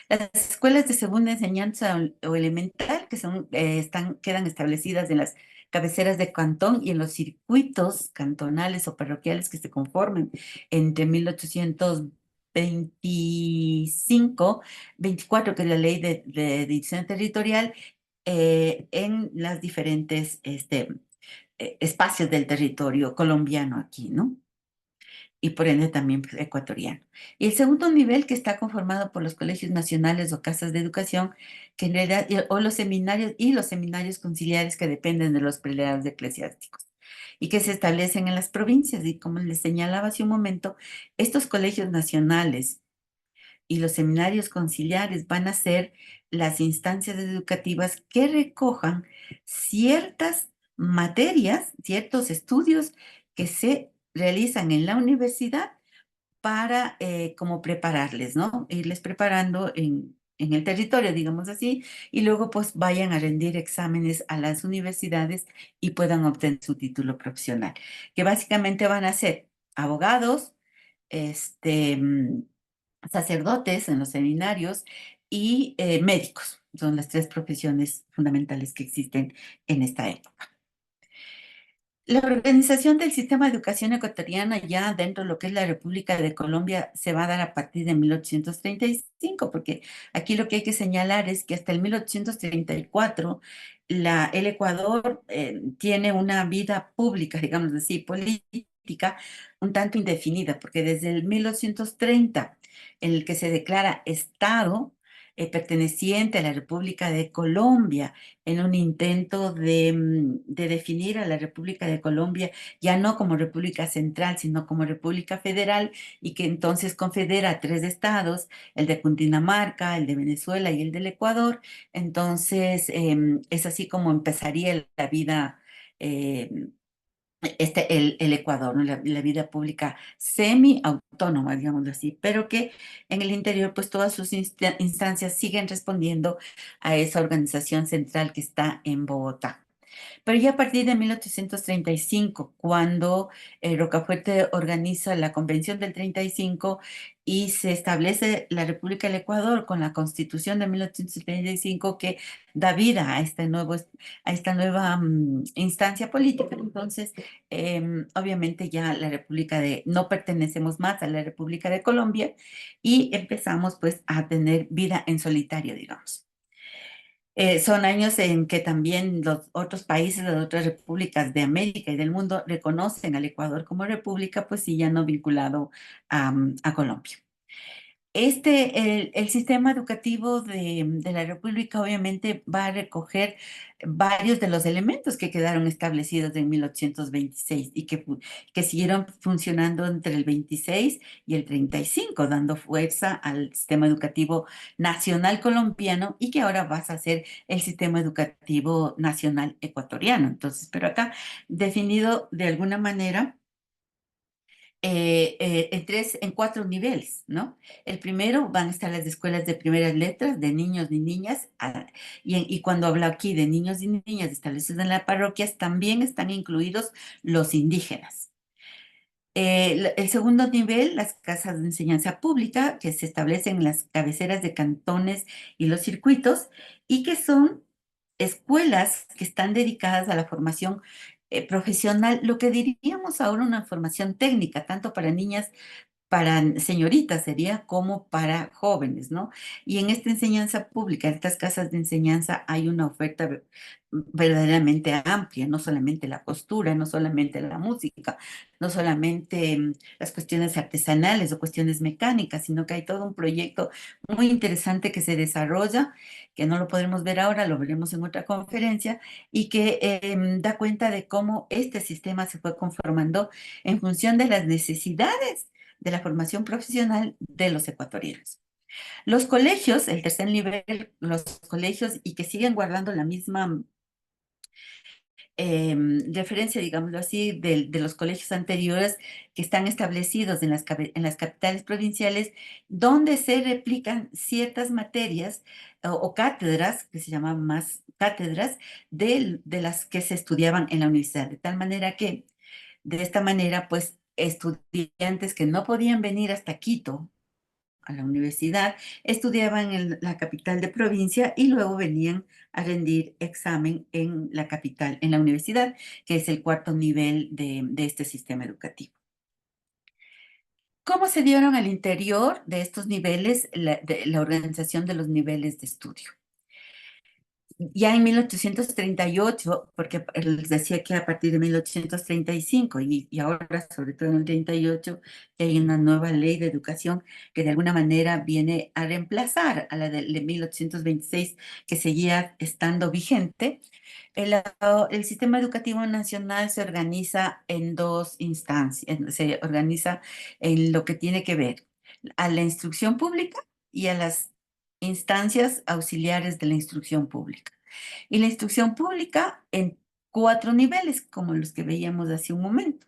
Las escuelas de segunda enseñanza o elemental, que quedan establecidas en las cabeceras de cantón y en los circuitos cantonales o parroquiales que se conformen entre 1825, 24, que es la ley de división territorial, en las diferentes espacios del territorio colombiano aquí, ¿no? Y por ende también pues, ecuatoriano. Y el segundo nivel que está conformado por los colegios nacionales o casas de educación, que en realidad, o los seminarios conciliares que dependen de los prelados eclesiásticos y que se establecen en las provincias. Y como les señalaba hace un momento, estos colegios nacionales y los seminarios conciliares van a ser las instancias educativas que recojan ciertas materias, ciertos estudios que se realizan en la universidad para como prepararles, ¿no? Irles preparando en el territorio, digamos así, y luego pues vayan a rendir exámenes a las universidades y puedan obtener su título profesional, que básicamente van a ser abogados, este, sacerdotes en los seminarios y médicos. Son las tres profesiones fundamentales que existen en esta época. La organización del sistema de educación ecuatoriana ya dentro de lo que es la República de Colombia se va a dar a partir de 1835, porque aquí lo que hay que señalar es que hasta el 1834 el Ecuador tiene una vida pública, digamos así, política, un tanto indefinida, porque desde el 1830, en el que se declara Estado perteneciente a la República de Colombia, en un intento de definir a la República de Colombia ya no como República Central, sino como República Federal, y que entonces confedera a tres estados, el de Cundinamarca, el de Venezuela y el del Ecuador. Entonces, es así como empezaría la vida. El Ecuador, ¿no? La vida pública semi-autónoma, digámoslo así, pero que en el interior, pues todas sus instancias siguen respondiendo a esa organización central que está en Bogotá. Pero ya a partir de 1835, cuando Rocafuerte organiza la Convención del 35 y se establece la República del Ecuador con la Constitución de 1835 que da vida a esta nueva instancia política, entonces obviamente ya no pertenecemos más a la República de Colombia y empezamos pues a tener vida en solitario, digamos. Son años en que también los otros países, las otras repúblicas de América y del mundo reconocen al Ecuador como república, pues sí, ya no vinculado a Colombia. El sistema educativo de la República obviamente va a recoger varios de los elementos que quedaron establecidos en 1826 y que siguieron funcionando entre el 26 y el 35, dando fuerza al sistema educativo nacional colombiano y que ahora vas a ser el sistema educativo nacional ecuatoriano. Entonces, pero acá definido de alguna manera en cuatro niveles, ¿no? El primero van a estar las escuelas de primeras letras de niños y niñas, y cuando hablo aquí de niños y niñas establecidos en las parroquias, también están incluidos los indígenas. El segundo nivel, las casas de enseñanza pública, que se establecen en las cabeceras de cantones y los circuitos, y que son escuelas que están dedicadas a la formación profesional, lo que diríamos ahora una formación técnica, tanto para niñas para señoritas sería como para jóvenes, ¿no? Y en esta enseñanza pública, en estas casas de enseñanza, hay una oferta verdaderamente amplia, no solamente la costura, no solamente la música, no solamente las cuestiones artesanales o cuestiones mecánicas, sino que hay todo un proyecto muy interesante que se desarrolla, que no lo podremos ver ahora, lo veremos en otra conferencia, y que da cuenta de cómo este sistema se fue conformando en función de las necesidades de la formación profesional de los ecuatorianos. Los colegios, el tercer nivel, los colegios y que siguen guardando la misma referencia, digámoslo así, de los colegios anteriores que están establecidos en las capitales provinciales, donde se replican ciertas materias o cátedras, que se llaman más cátedras, de las que se estudiaban en la universidad, de tal manera que de esta manera, pues, estudiantes que no podían venir hasta Quito, a la universidad, estudiaban en la capital de provincia y luego venían a rendir examen en la capital, en la universidad, que es el cuarto nivel de este sistema educativo. ¿Cómo se dieron al interior de estos niveles de la organización de los niveles de estudio? Ya en 1838, porque les decía que a partir de 1835 y ahora sobre todo en el 38, que hay una nueva ley de educación que de alguna manera viene a reemplazar a la de 1826 que seguía estando vigente. El sistema educativo nacional se organiza en dos instancias, se organiza en lo que tiene que ver a la instrucción pública y a las instancias auxiliares de la instrucción pública. Y la instrucción pública en cuatro niveles, como los que veíamos hace un momento.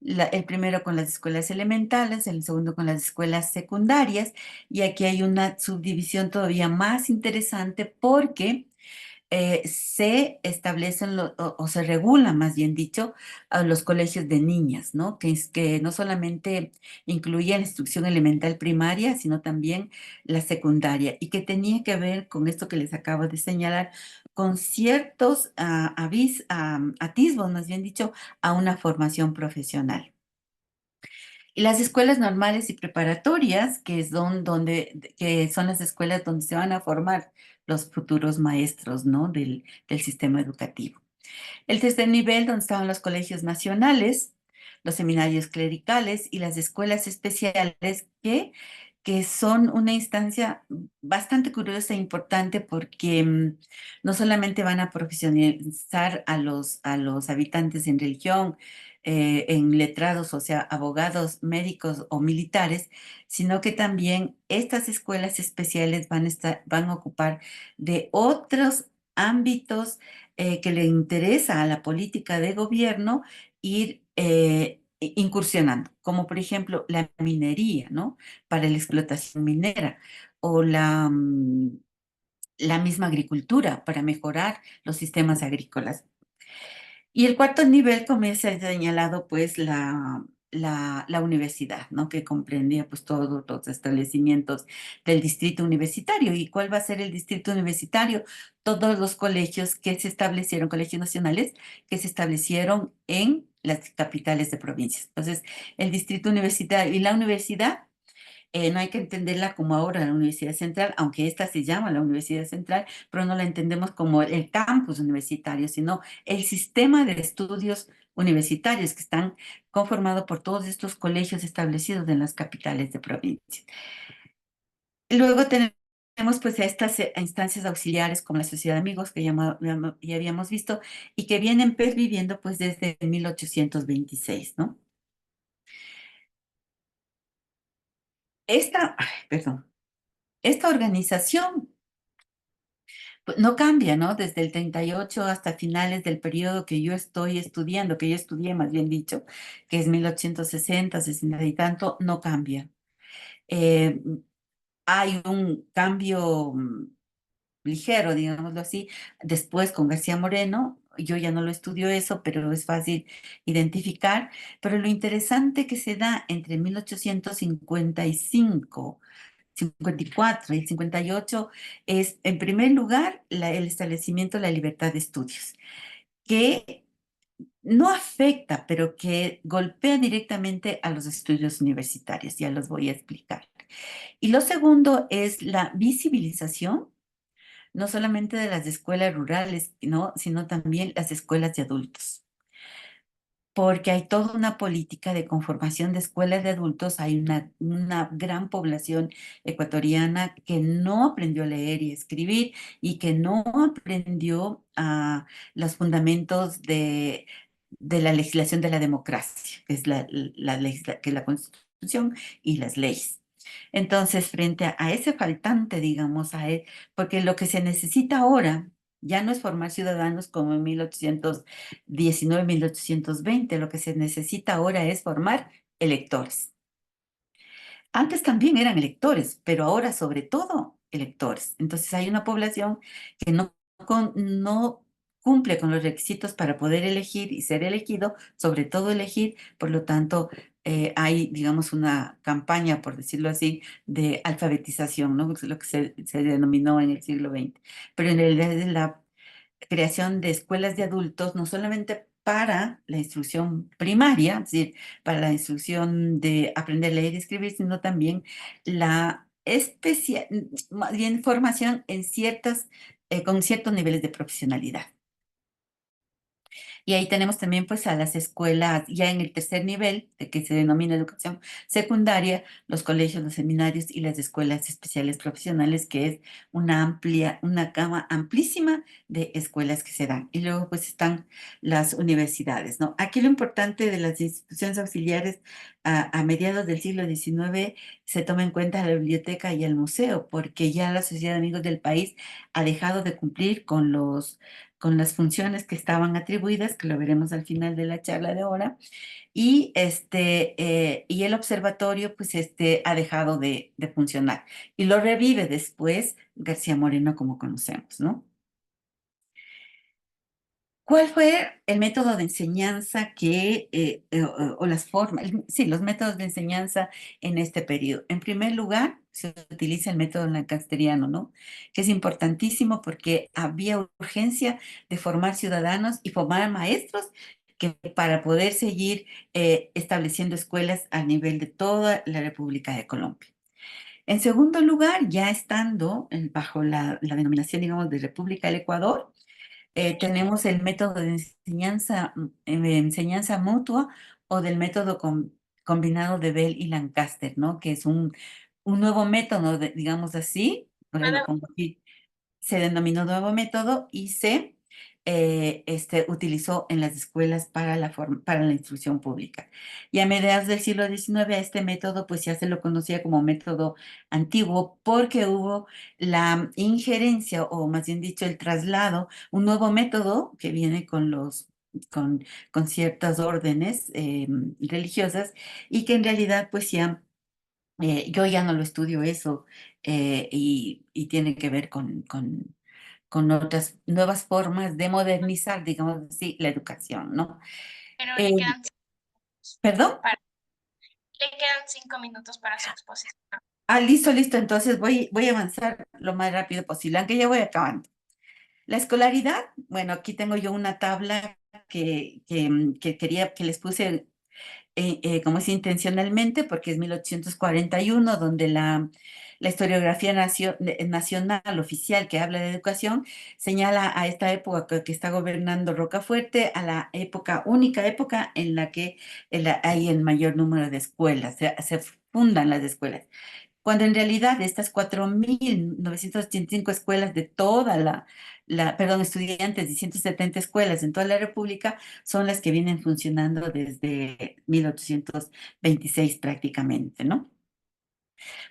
El primero con las escuelas elementales, el segundo con las escuelas secundarias, y aquí hay una subdivisión todavía más interesante porque se establecen o se regulan, más bien dicho, a los colegios de niñas, ¿no? Que no solamente incluía la instrucción elemental primaria, sino también la secundaria, y que tenía que ver con esto que les acabo de señalar, con ciertos atisbos, más bien dicho, a una formación profesional. Y las escuelas normales y preparatorias, que son las escuelas donde se van a formar los futuros maestros, ¿no? del sistema educativo. El tercer nivel, donde estaban los colegios nacionales, los seminarios clericales y las escuelas especiales, que son una instancia bastante curiosa e importante porque no solamente van a profesionalizar a los habitantes en religión, en letrados, o sea, abogados, médicos o militares, sino que también estas escuelas especiales van a ocupar de otros ámbitos que le interesa a la política de gobierno ir incursionando, como por ejemplo la minería, ¿no? Para la explotación minera o la misma agricultura para mejorar los sistemas agrícolas. Y el cuarto nivel, como se ha señalado, pues la universidad, ¿no? Que comprendía pues todos los establecimientos del distrito universitario. ¿Y cuál va a ser el distrito universitario? Todos los colegios que se establecieron, colegios nacionales, que se establecieron en las capitales de provincias. Entonces, el distrito universitario y la universidad no hay que entenderla como ahora la Universidad Central, aunque esta se llama la Universidad Central, pero no la entendemos como el campus universitario, sino el sistema de estudios universitarios que están conformados por todos estos colegios establecidos en las capitales de provincia. Luego tenemos pues a estas instancias auxiliares como la Sociedad de Amigos que ya habíamos visto y que vienen perviviendo pues desde 1826, ¿no? Perdón, esta organización pues, no cambia, ¿no? Desde el 38 hasta finales del periodo que yo estoy estudiando, que yo estudié más bien dicho, que es 1860, 60 y tanto, no cambia. Eh, Hay un cambio ligero, digámoslo así, después con García Moreno. Yo ya no lo estudio eso, pero es fácil identificar. Pero lo interesante que se da entre 1855 54 y el 58 es, en primer lugar, el establecimiento de la libertad de estudios, que no afecta, pero que golpea directamente a los estudios universitarios. Ya los voy a explicar. Y lo segundo es la visibilización, no solamente de las escuelas rurales, ¿no? Sino también las escuelas de adultos, porque hay toda una política de conformación de escuelas de adultos. Hay una gran población ecuatoriana que no aprendió a leer y escribir y que no aprendió los fundamentos de la legislación de la democracia, que es que es la Constitución y las leyes. Entonces, frente a ese faltante, digamos, porque lo que se necesita ahora ya no es formar ciudadanos como en 1819, 1820, lo que se necesita ahora es formar electores. Antes también eran electores, pero ahora sobre todo electores. Entonces hay una población que no cumple con los requisitos para poder elegir y ser elegido, sobre todo elegir, por lo tanto hay, digamos, una campaña, por decirlo así, de alfabetización, ¿no? Es lo que se denominó en el siglo XX. Pero en realidad es la creación de escuelas de adultos, no solamente para la instrucción primaria, es decir, para la instrucción de aprender a leer y escribir, sino también la más bien formación en con ciertos niveles de profesionalidad. Y ahí tenemos también pues a las escuelas, ya en el tercer nivel, que se denomina educación secundaria, los colegios, los seminarios y las escuelas especiales profesionales, que es una gama amplísima de escuelas que se dan. Y luego pues están las universidades, ¿no? Aquí lo importante de las instituciones auxiliares a mediados del siglo XIX se toma en cuenta la biblioteca y el museo, porque ya la Sociedad de Amigos del País ha dejado de cumplir con las funciones que estaban atribuidas, que lo veremos al final de la charla de ahora, y el observatorio pues ha dejado de funcionar y lo revive después García Moreno como conocemos, ¿no? ¿Cuál fue el método de enseñanza o las formas, sí, los métodos de enseñanza en este periodo? En primer lugar, se utiliza el método lancasteriano, ¿no? Que es importantísimo porque había urgencia de formar ciudadanos y formar maestros que para poder seguir estableciendo escuelas a nivel de toda la República de Colombia. En segundo lugar, ya estando bajo la denominación, digamos, de República del Ecuador, tenemos el método de enseñanza mutua o del método combinado de Bell y Lancaster, ¿no? Que es un nuevo método, digamos así, ahora lo pongo aquí, se denominó nuevo método y se utilizó en las escuelas para la instrucción pública. Y a mediados del siglo XIX a este método pues ya se lo conocía como método antiguo porque hubo la injerencia o más bien dicho el traslado, un nuevo método que viene con, con ciertas órdenes religiosas y que en realidad pues ya yo ya no lo estudio eso y tiene que ver con otras nuevas formas de modernizar, digamos así, la educación, ¿no? Pero Eh, ¿Perdón? para- le quedan 5 minutos para su exposición. Listo, listo. Entonces voy a avanzar lo más rápido posible, aunque ya voy acabando. La escolaridad, bueno, aquí tengo yo una tabla que quería, que les puse como es intencionalmente, porque es 1841 donde la historiografía nacional oficial que habla de educación señala a esta época que está gobernando Rocafuerte, a la única época en la que hay el mayor número de escuelas, se fundan las escuelas cuando en realidad estas 4.985 escuelas de toda perdón, estudiantes de 170 escuelas en toda la República son las que vienen funcionando desde 1826 prácticamente, ¿no?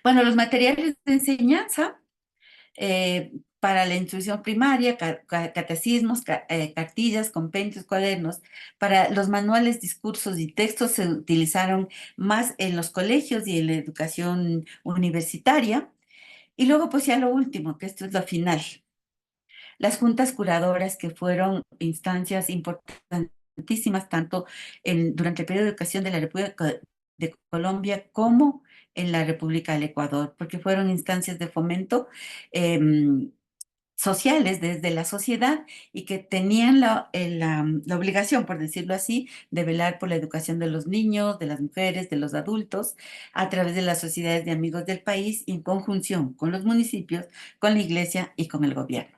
Bueno, los materiales de enseñanza para la instrucción primaria, catecismos, cartillas, compendios, cuadernos. Para los manuales, discursos y textos se utilizaron más en los colegios y en la educación universitaria. Y luego, pues ya lo último, que esto es lo final. Las juntas curadoras, que fueron instancias importantísimas tanto durante el periodo de educación de la República de Colombia como en la República del Ecuador, porque fueron instancias de fomento sociales desde la sociedad y que tenían la obligación, por decirlo así, de velar por la educación de los niños, de las mujeres, de los adultos, a través de las sociedades de amigos del país, en conjunción con los municipios, con la iglesia y con el gobierno.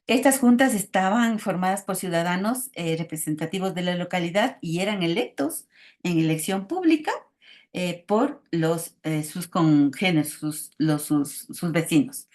Estas juntas estaban formadas por ciudadanos representativos de la localidad y eran electos en elección pública por sus congéneres, sus vecinos.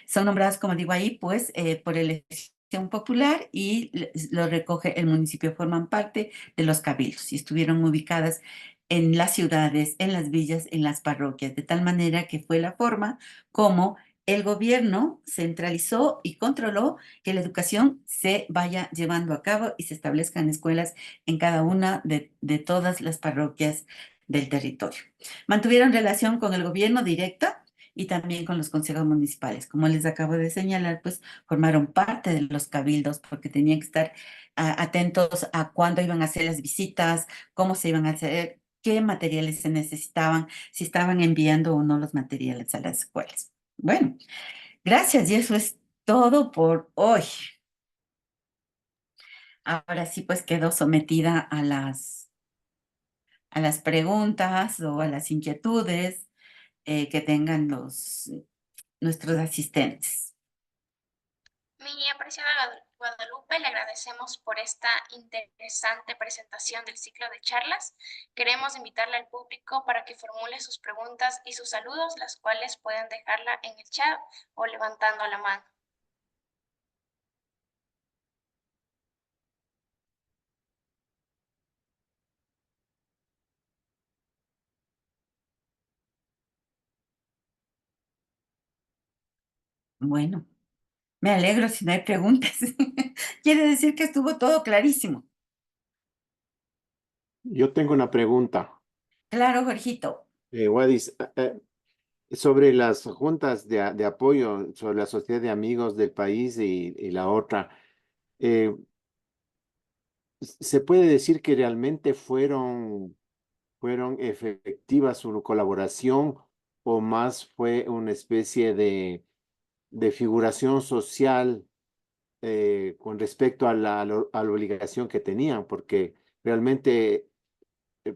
Son nombrados, como digo ahí, pues por elección popular y lo recoge el municipio, forman parte de los cabildos y estuvieron ubicadas en las ciudades, en las villas, en las parroquias, de tal manera que fue la forma como el gobierno centralizó y controló que la educación se vaya llevando a cabo y se establezcan escuelas en cada una de todas las parroquias del territorio. Mantuvieron relación con el gobierno directa y también con los consejos municipales. Como les acabo de señalar, pues formaron parte de los cabildos porque tenían que estar atentos a cuándo iban a hacer las visitas, cómo se iban a hacer, qué materiales se necesitaban, si estaban enviando o no los materiales a las escuelas. Bueno, gracias y eso es todo por hoy. Ahora sí, pues quedo sometida a las preguntas o a las inquietudes que tengan nuestros asistentes. Mi apreciada Guadalupe, le agradecemos por esta interesante presentación del ciclo de charlas. Queremos invitarle al público para que formule sus preguntas y sus saludos, las cuales pueden dejarla en el chat o levantando la mano. Bueno, me alegro si no hay preguntas. Quiere decir que estuvo todo clarísimo. Yo tengo una pregunta, Claro, Jorgito. Wadis, sobre las juntas de apoyo, sobre la sociedad de amigos del país y la otra. eh, ¿Se puede decir que realmente fueron efectivas su colaboración o más fue una especie de figuración social con respecto a a la obligación que tenían? Porque realmente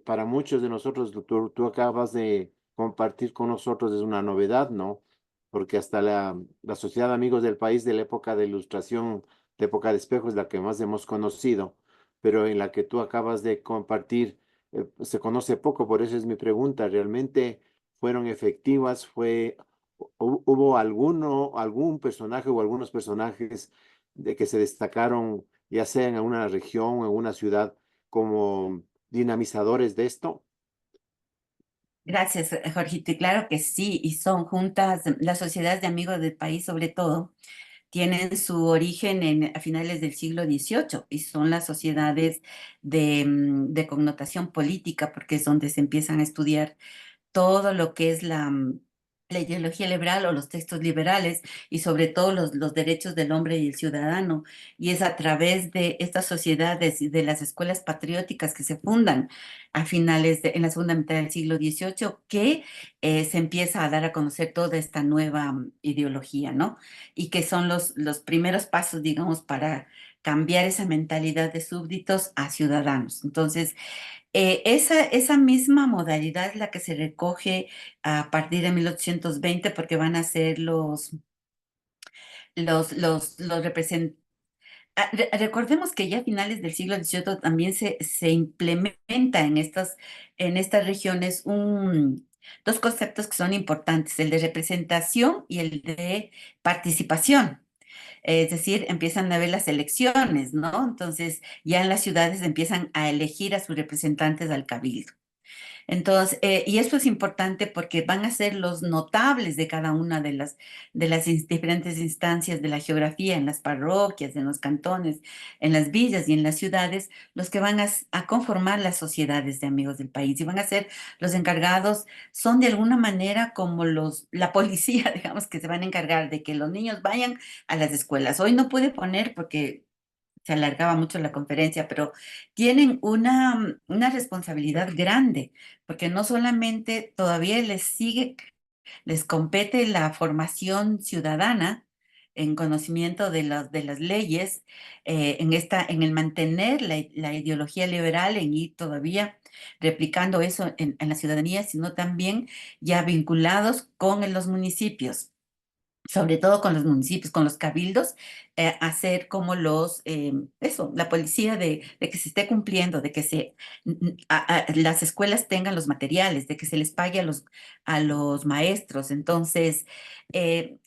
para muchos de nosotros, tú acabas de compartir con nosotros, es una novedad, ¿no? Porque hasta la Sociedad de Amigos del País de la época de Ilustración, de época de espejo, es la que más hemos conocido, pero en la que tú acabas de compartir, se conoce poco, por eso es mi pregunta, ¿realmente fueron efectivas? ¿Hubo algún personaje o algunos personajes de que se destacaron, ya sea en una región o en una ciudad, como dinamizadores de esto? Gracias, Jorgito. Y claro que sí, y son juntas, las sociedades de amigos del país sobre todo, tienen su origen a finales del siglo XVIII y son las sociedades de connotación política, porque es donde se empiezan a estudiar todo lo que es la ideología liberal o los textos liberales y sobre todo los derechos del hombre y el ciudadano. Y es a través de estas sociedades y de las escuelas patrióticas que se fundan en la segunda mitad del siglo XVIII que se empieza a dar a conocer toda esta nueva ideología, ¿no? Y que son los primeros pasos, digamos, para cambiar esa mentalidad de súbditos a ciudadanos. Entonces, esa misma modalidad es la que se recoge a partir de 1820 porque van a ser los representantes. Recordemos que ya a finales del siglo XVIII también se implementa en estas regiones dos conceptos que son importantes, el de representación y el de participación. Es decir, empiezan a ver las elecciones, ¿no? Entonces, ya en las ciudades empiezan a elegir a sus representantes al cabildo. Entonces, y esto es importante porque van a ser los notables de cada una de las diferentes instancias de la geografía, en las parroquias, en los cantones, en las villas y en las ciudades, los que van a conformar las sociedades de amigos del país y van a ser los encargados, son de alguna manera como la policía, digamos, que se van a encargar de que los niños vayan a las escuelas. Hoy no puede poner porque se alargaba mucho la conferencia, pero tienen una responsabilidad grande, porque no solamente todavía les compete la formación ciudadana en conocimiento de las leyes, en el mantener la ideología liberal, en ir todavía replicando eso en la ciudadanía, sino también ya vinculados con los municipios, sobre todo con los municipios, con los cabildos, hacer como la policía de que se esté cumpliendo, de que las escuelas tengan los materiales, de que se les pague a los maestros. Entonces, eh,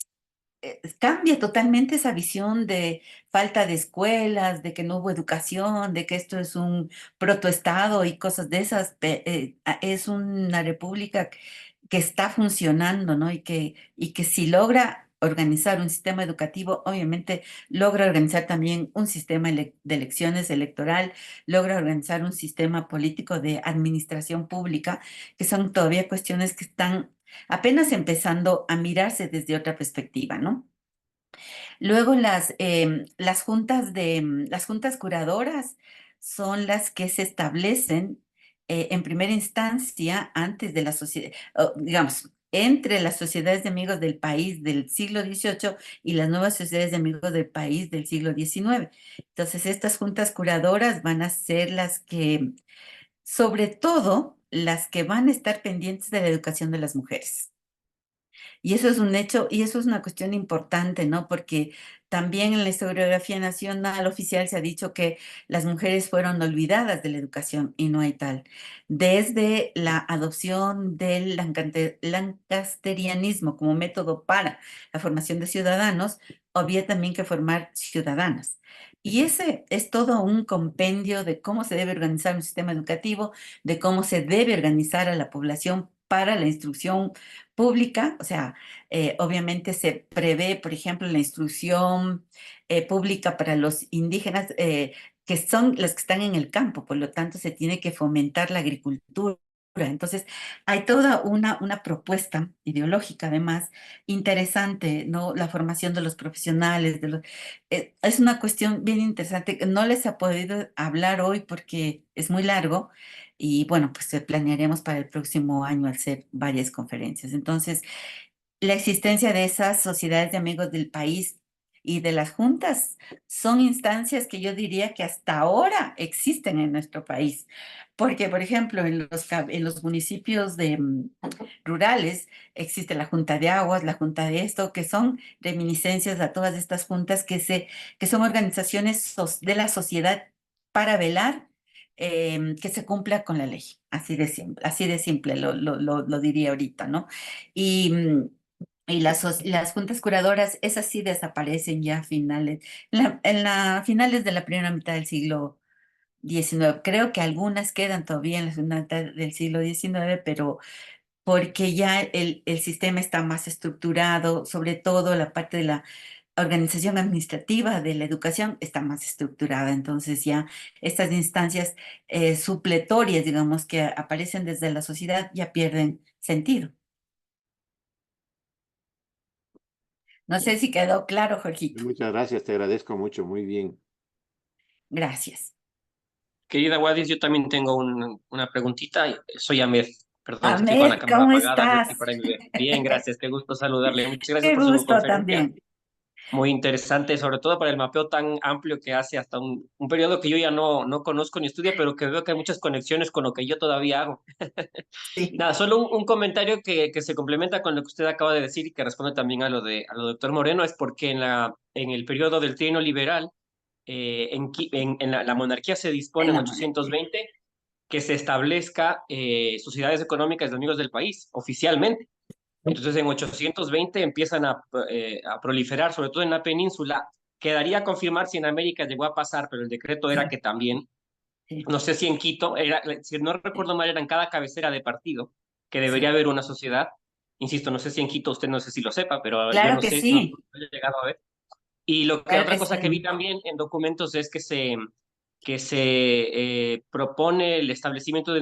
cambia totalmente esa visión de falta de escuelas, de que no hubo educación, de que esto es un protoestado y cosas de esas. Es una república que está funcionando, ¿no? Y que si logra organizar un sistema educativo, obviamente logra organizar también un sistema de elecciones electoral, logra organizar un sistema político de administración pública, que son todavía cuestiones que están apenas empezando a mirarse desde otra perspectiva, ¿no? Luego las juntas curadoras son las que se establecen en primera instancia antes de la sociedad, digamos, entre las sociedades de amigos del país del siglo XVIII y las nuevas sociedades de amigos del país del siglo XIX. Entonces, estas juntas curadoras van a ser sobre todo, las que van a estar pendientes de la educación de las mujeres. Y eso es un hecho, y eso es una cuestión importante, ¿no? Porque también en la historiografía nacional oficial se ha dicho que las mujeres fueron olvidadas de la educación y no hay tal. Desde la adopción del lancasterianismo como método para la formación de ciudadanos, había también que formar ciudadanas. Y ese es todo un compendio de cómo se debe organizar un sistema educativo, de cómo se debe organizar a la población para la instrucción pública, o sea, obviamente se prevé, por ejemplo, la instrucción pública para los indígenas, que son los que están en el campo, por lo tanto se tiene que fomentar la agricultura Entonces, hay toda una propuesta ideológica, además, interesante, ¿no? La formación de los profesionales, es una cuestión bien interesante. No les ha podido hablar hoy porque es muy largo y, bueno, pues planearemos para el próximo año hacer varias conferencias. Entonces, la existencia de esas sociedades de amigos del país y de las juntas son instancias que yo diría que hasta ahora existen en nuestro país. Porque, por ejemplo, en los municipios rurales existe la Junta de Aguas, la Junta de esto, que son reminiscencias a todas estas juntas que son organizaciones de la sociedad para velar que se cumpla con la ley. Así de simple lo diría ahorita, ¿no? Y, y las juntas curadoras, esas sí desaparecen ya a finales, finales de la primera mitad del siglo XIX. Creo que algunas quedan todavía en la segunda mitad del siglo XIX, pero porque ya el sistema está más estructurado, sobre todo la parte de la organización administrativa de la educación está más estructurada. Entonces ya estas instancias supletorias, digamos, que aparecen desde la sociedad ya pierden sentido. No sé si quedó claro, Jorgito. Muchas gracias, te agradezco mucho, muy bien. Gracias. Querida Wadis, yo también tengo una preguntita. Soy Ahmed. Perdón, estoy con la Ahmed, cámara ¿cómo apagada, no estoy estás? por ahí me ve. Bien, gracias, qué gusto saludarle. Muchas gracias Qué por su gusto conferencia. también. Muy interesante, sobre todo para el mapeo tan amplio que hace hasta un periodo que yo ya no conozco ni estudio, pero que veo que hay muchas conexiones con lo que yo todavía hago. Sí, Nada, solo un comentario que se complementa con lo que usted acaba de decir y que responde también a lo doctor Moreno, es porque en el periodo del trienio liberal, en la monarquía se dispone en en la monarquía. 820 que se establezca sociedades económicas de amigos del país, oficialmente. Entonces, en 820 empiezan a proliferar, sobre todo en la península. Quedaría a confirmar si en América llegó a pasar, pero el decreto era Sí, que también, sí, no sé si en Quito, si no recuerdo mal, era en cada cabecera de partido que debería sí. haber una sociedad. Insisto, no sé si en Quito, usted no sé si lo sepa, pero yo Claro no que sé, no sí, he llegado a ver. Y claro que otra cosa que vi sí. también en documentos es que se propone el establecimiento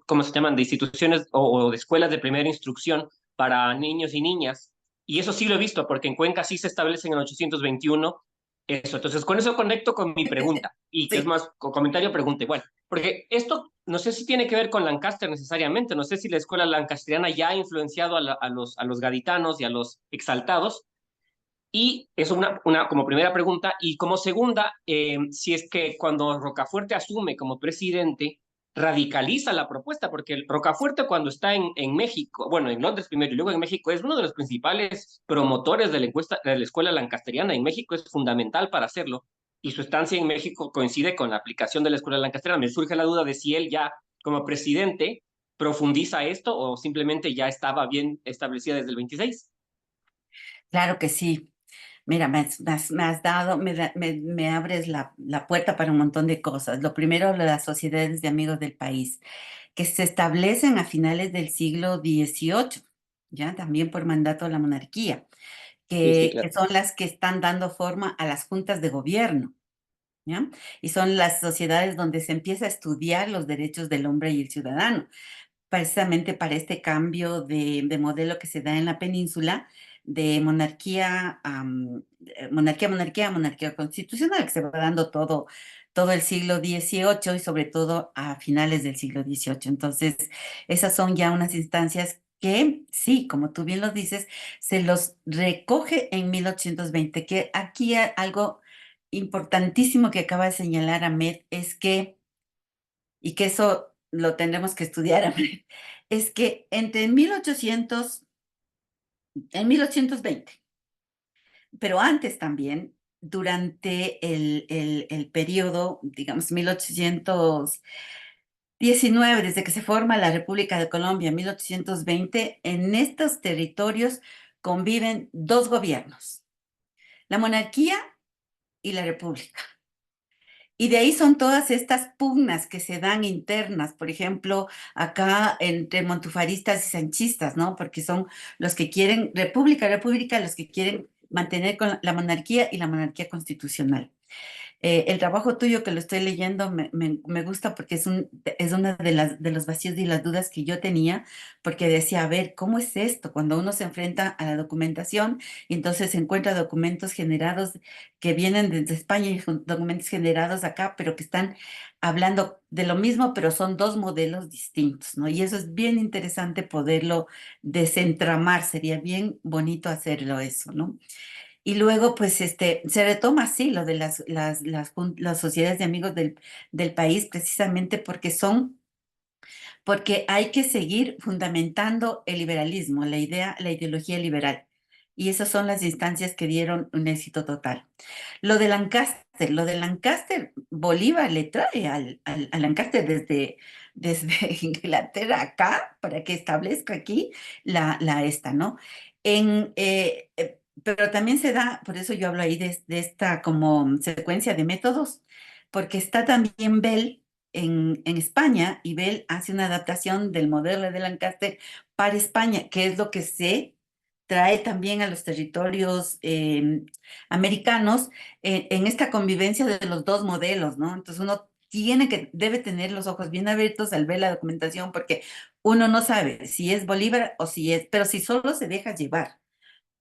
¿cómo se llaman? De instituciones o de escuelas de primera instrucción para niños y niñas. Y eso sí lo he visto, porque en Cuenca sí se establece en el 821 eso. Entonces, con eso conecto con mi pregunta, y que es Sí. más, comentario, pregunta igual. Porque esto no sé si tiene que ver con Lancaster necesariamente, no sé si la escuela lancasteriana ya ha influenciado a los gaditanos y a los exaltados, y eso como primera pregunta. Y como segunda, si es que cuando Rocafuerte asume como presidente, radicaliza la propuesta, porque el Rocafuerte cuando está en México, bueno, en Londres primero y luego en México, es uno de los principales promotores de de la escuela lancasteriana. En México es fundamental para hacerlo. Y su estancia en México coincide con la aplicación de la escuela lancasteriana. Me surge la duda de si él ya, como presidente, profundiza esto o simplemente ya estaba bien establecida desde el 26. Claro que sí. Mira, me has dado, me abres la puerta para un montón de cosas. Lo primero, las sociedades de amigos del país, que se establecen a finales del siglo XVIII, ya también por mandato de la monarquía, Sí, sí, que claro. son las que están dando forma a las juntas de gobierno, ¿ya? Y son las sociedades donde se empieza a estudiar los derechos del hombre y el ciudadano precisamente para este cambio de modelo que se da en la península de monarquía, monarquía constitucional, que se va dando todo el siglo XVIII y sobre todo a finales del siglo XVIII. Entonces, esas son ya unas instancias que, sí, como tú bien lo dices, se los recoge en 1820, que aquí algo importantísimo que acaba de señalar Ahmed es que y que eso lo tendremos que estudiar, es que entre 1800, en 1820, pero antes también, durante el periodo, digamos, 1819, desde que se forma la República de Colombia, 1820, en estos territorios conviven dos gobiernos, la monarquía y la república. Y de ahí son todas estas pugnas que se dan internas, por ejemplo, acá entre montufaristas y sanchistas, ¿no? Porque son los que quieren república, los que quieren mantener con la monarquía y la monarquía constitucional. El trabajo tuyo que lo estoy leyendo me gusta porque es una de los vacíos y las dudas que yo tenía, porque decía, a ver, ¿cómo es esto? Cuando uno se enfrenta a la documentación y entonces se encuentra documentos generados que vienen desde España y documentos generados acá, pero que están hablando de lo mismo, pero son dos modelos distintos, ¿no? Y eso es bien interesante poderlo desentramar, sería bien bonito hacerlo eso, ¿no? Y luego, pues, se retoma así lo de las sociedades de amigos del país, precisamente porque hay que seguir fundamentando el liberalismo, la ideología liberal. Y esas son las instancias que dieron un éxito total. Lo de Lancaster, Bolívar le trae a Lancaster desde Inglaterra acá para que establezca aquí esta, ¿no? Pero también se da, por eso yo hablo ahí de esta como secuencia de métodos, porque está también Bell en España y Bell hace una adaptación del modelo de Lancaster para España, que es lo que se trae también a los territorios americanos en esta convivencia de los dos modelos, ¿no? Entonces uno debe tener los ojos bien abiertos al ver la documentación porque uno no sabe si es Bolívar o si es, pero si solo se deja llevar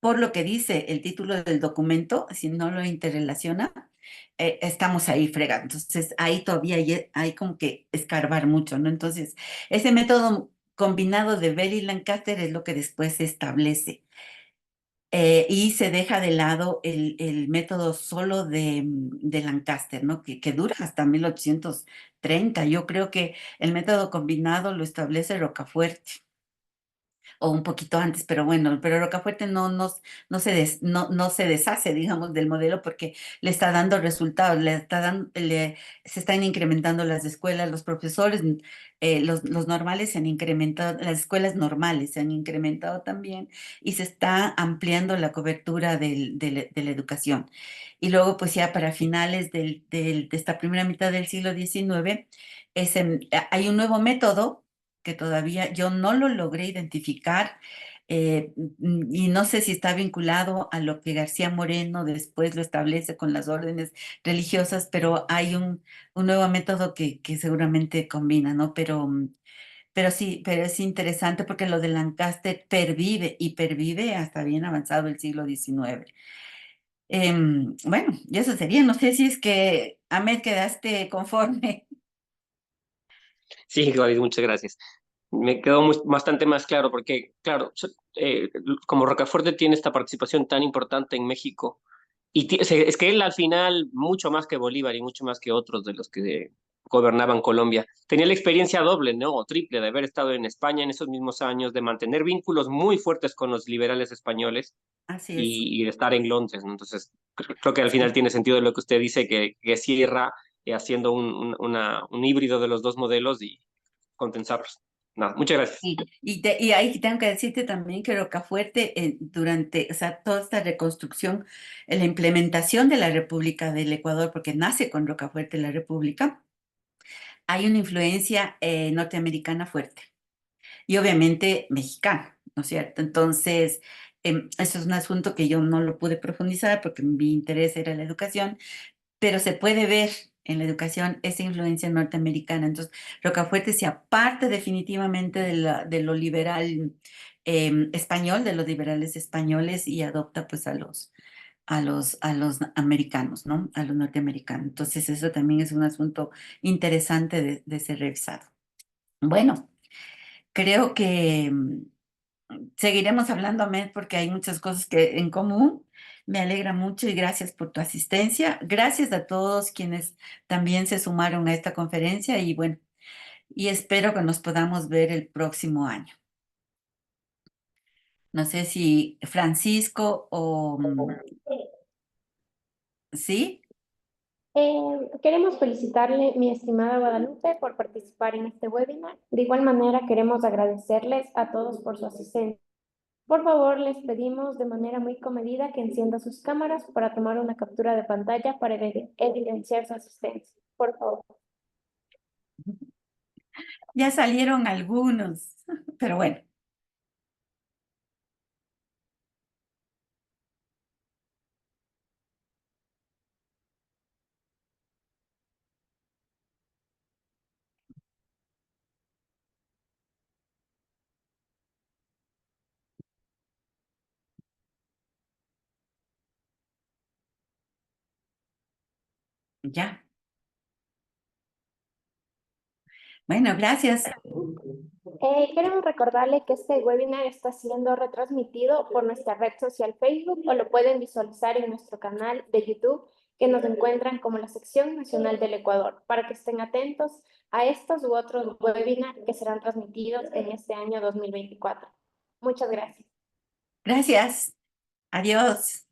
por lo que dice el título del documento, si no lo interrelaciona, estamos ahí fregando. Entonces, ahí todavía hay como que escarbar mucho, ¿no? Entonces, ese método combinado de Bell y Lancaster es lo que después se establece. Y se deja de lado el método solo de Lancaster, ¿no? Que dura hasta 1830. Yo creo que el método combinado lo establece Rocafuerte o un poquito antes, pero bueno, pero Rocafuerte no se deshace, digamos, del modelo porque le está dando resultados, se están incrementando las escuelas, los profesores, los normales se han incrementado, las escuelas normales se han incrementado también y se está ampliando la cobertura de la educación. Y luego, pues ya para finales de esta primera mitad del siglo XIX, hay un nuevo método que todavía yo no lo logré identificar y no sé si está vinculado a lo que García Moreno después lo establece con las órdenes religiosas, pero hay un nuevo método que seguramente combina, ¿no? Pero sí, pero es interesante porque lo de Lancaster pervive y pervive hasta bien avanzado el siglo XIX. Bueno, y eso sería, no sé si es que, Ahmed, quedaste conforme. Sí, Gaby, muchas gracias. Me quedó bastante más claro porque, claro, como Rocafuerte tiene esta participación tan importante en México, y es que él al final, mucho más que Bolívar y mucho más que otros de los que gobernaban Colombia, tenía la experiencia doble, ¿no? O triple de haber estado en España en esos mismos años, de mantener vínculos muy fuertes con los liberales españoles Así es. y de estar en Londres, ¿no? Entonces, creo que al final tiene sentido lo que usted dice, que cierra haciendo un híbrido de los dos modelos y compensarlos. Nada, muchas gracias. Y ahí tengo que decirte también que Rocafuerte, durante, o sea, toda esta reconstrucción, la implementación de la República del Ecuador, porque nace con Rocafuerte la República, hay una influencia norteamericana fuerte y obviamente mexicana, ¿no es cierto? Entonces, eso es un asunto que yo no lo pude profundizar porque mi interés era la educación, pero se puede ver en la educación esa influencia norteamericana. Entonces, Rocafuerte se aparte definitivamente de lo liberal español, de los liberales españoles y adopta pues a los americanos, ¿no? A los norteamericanos. Entonces, eso también es un asunto interesante de ser revisado. Bueno, creo que seguiremos hablando, Ahmed, porque hay muchas cosas que en común. Me alegra mucho y gracias por tu asistencia. Gracias a todos quienes también se sumaron a esta conferencia y bueno, y espero que nos podamos ver el próximo año. No sé si Francisco o sí. Queremos felicitarle, mi estimada Guadalupe, por participar en este webinar. De igual manera, queremos agradecerles a todos por su asistencia. Por favor, les pedimos de manera muy comedida que encienda sus cámaras para tomar una captura de pantalla para evidenciar su asistencia. Por favor. Ya salieron algunos, pero bueno. Ya. Bueno, gracias. Queremos recordarle que este webinar está siendo retransmitido por nuestra red social Facebook o lo pueden visualizar en nuestro canal de YouTube que nos encuentran como la Sección Nacional del Ecuador, para que estén atentos a estos u otros webinars que serán transmitidos en este año 2024. Muchas gracias. Gracias. Adiós.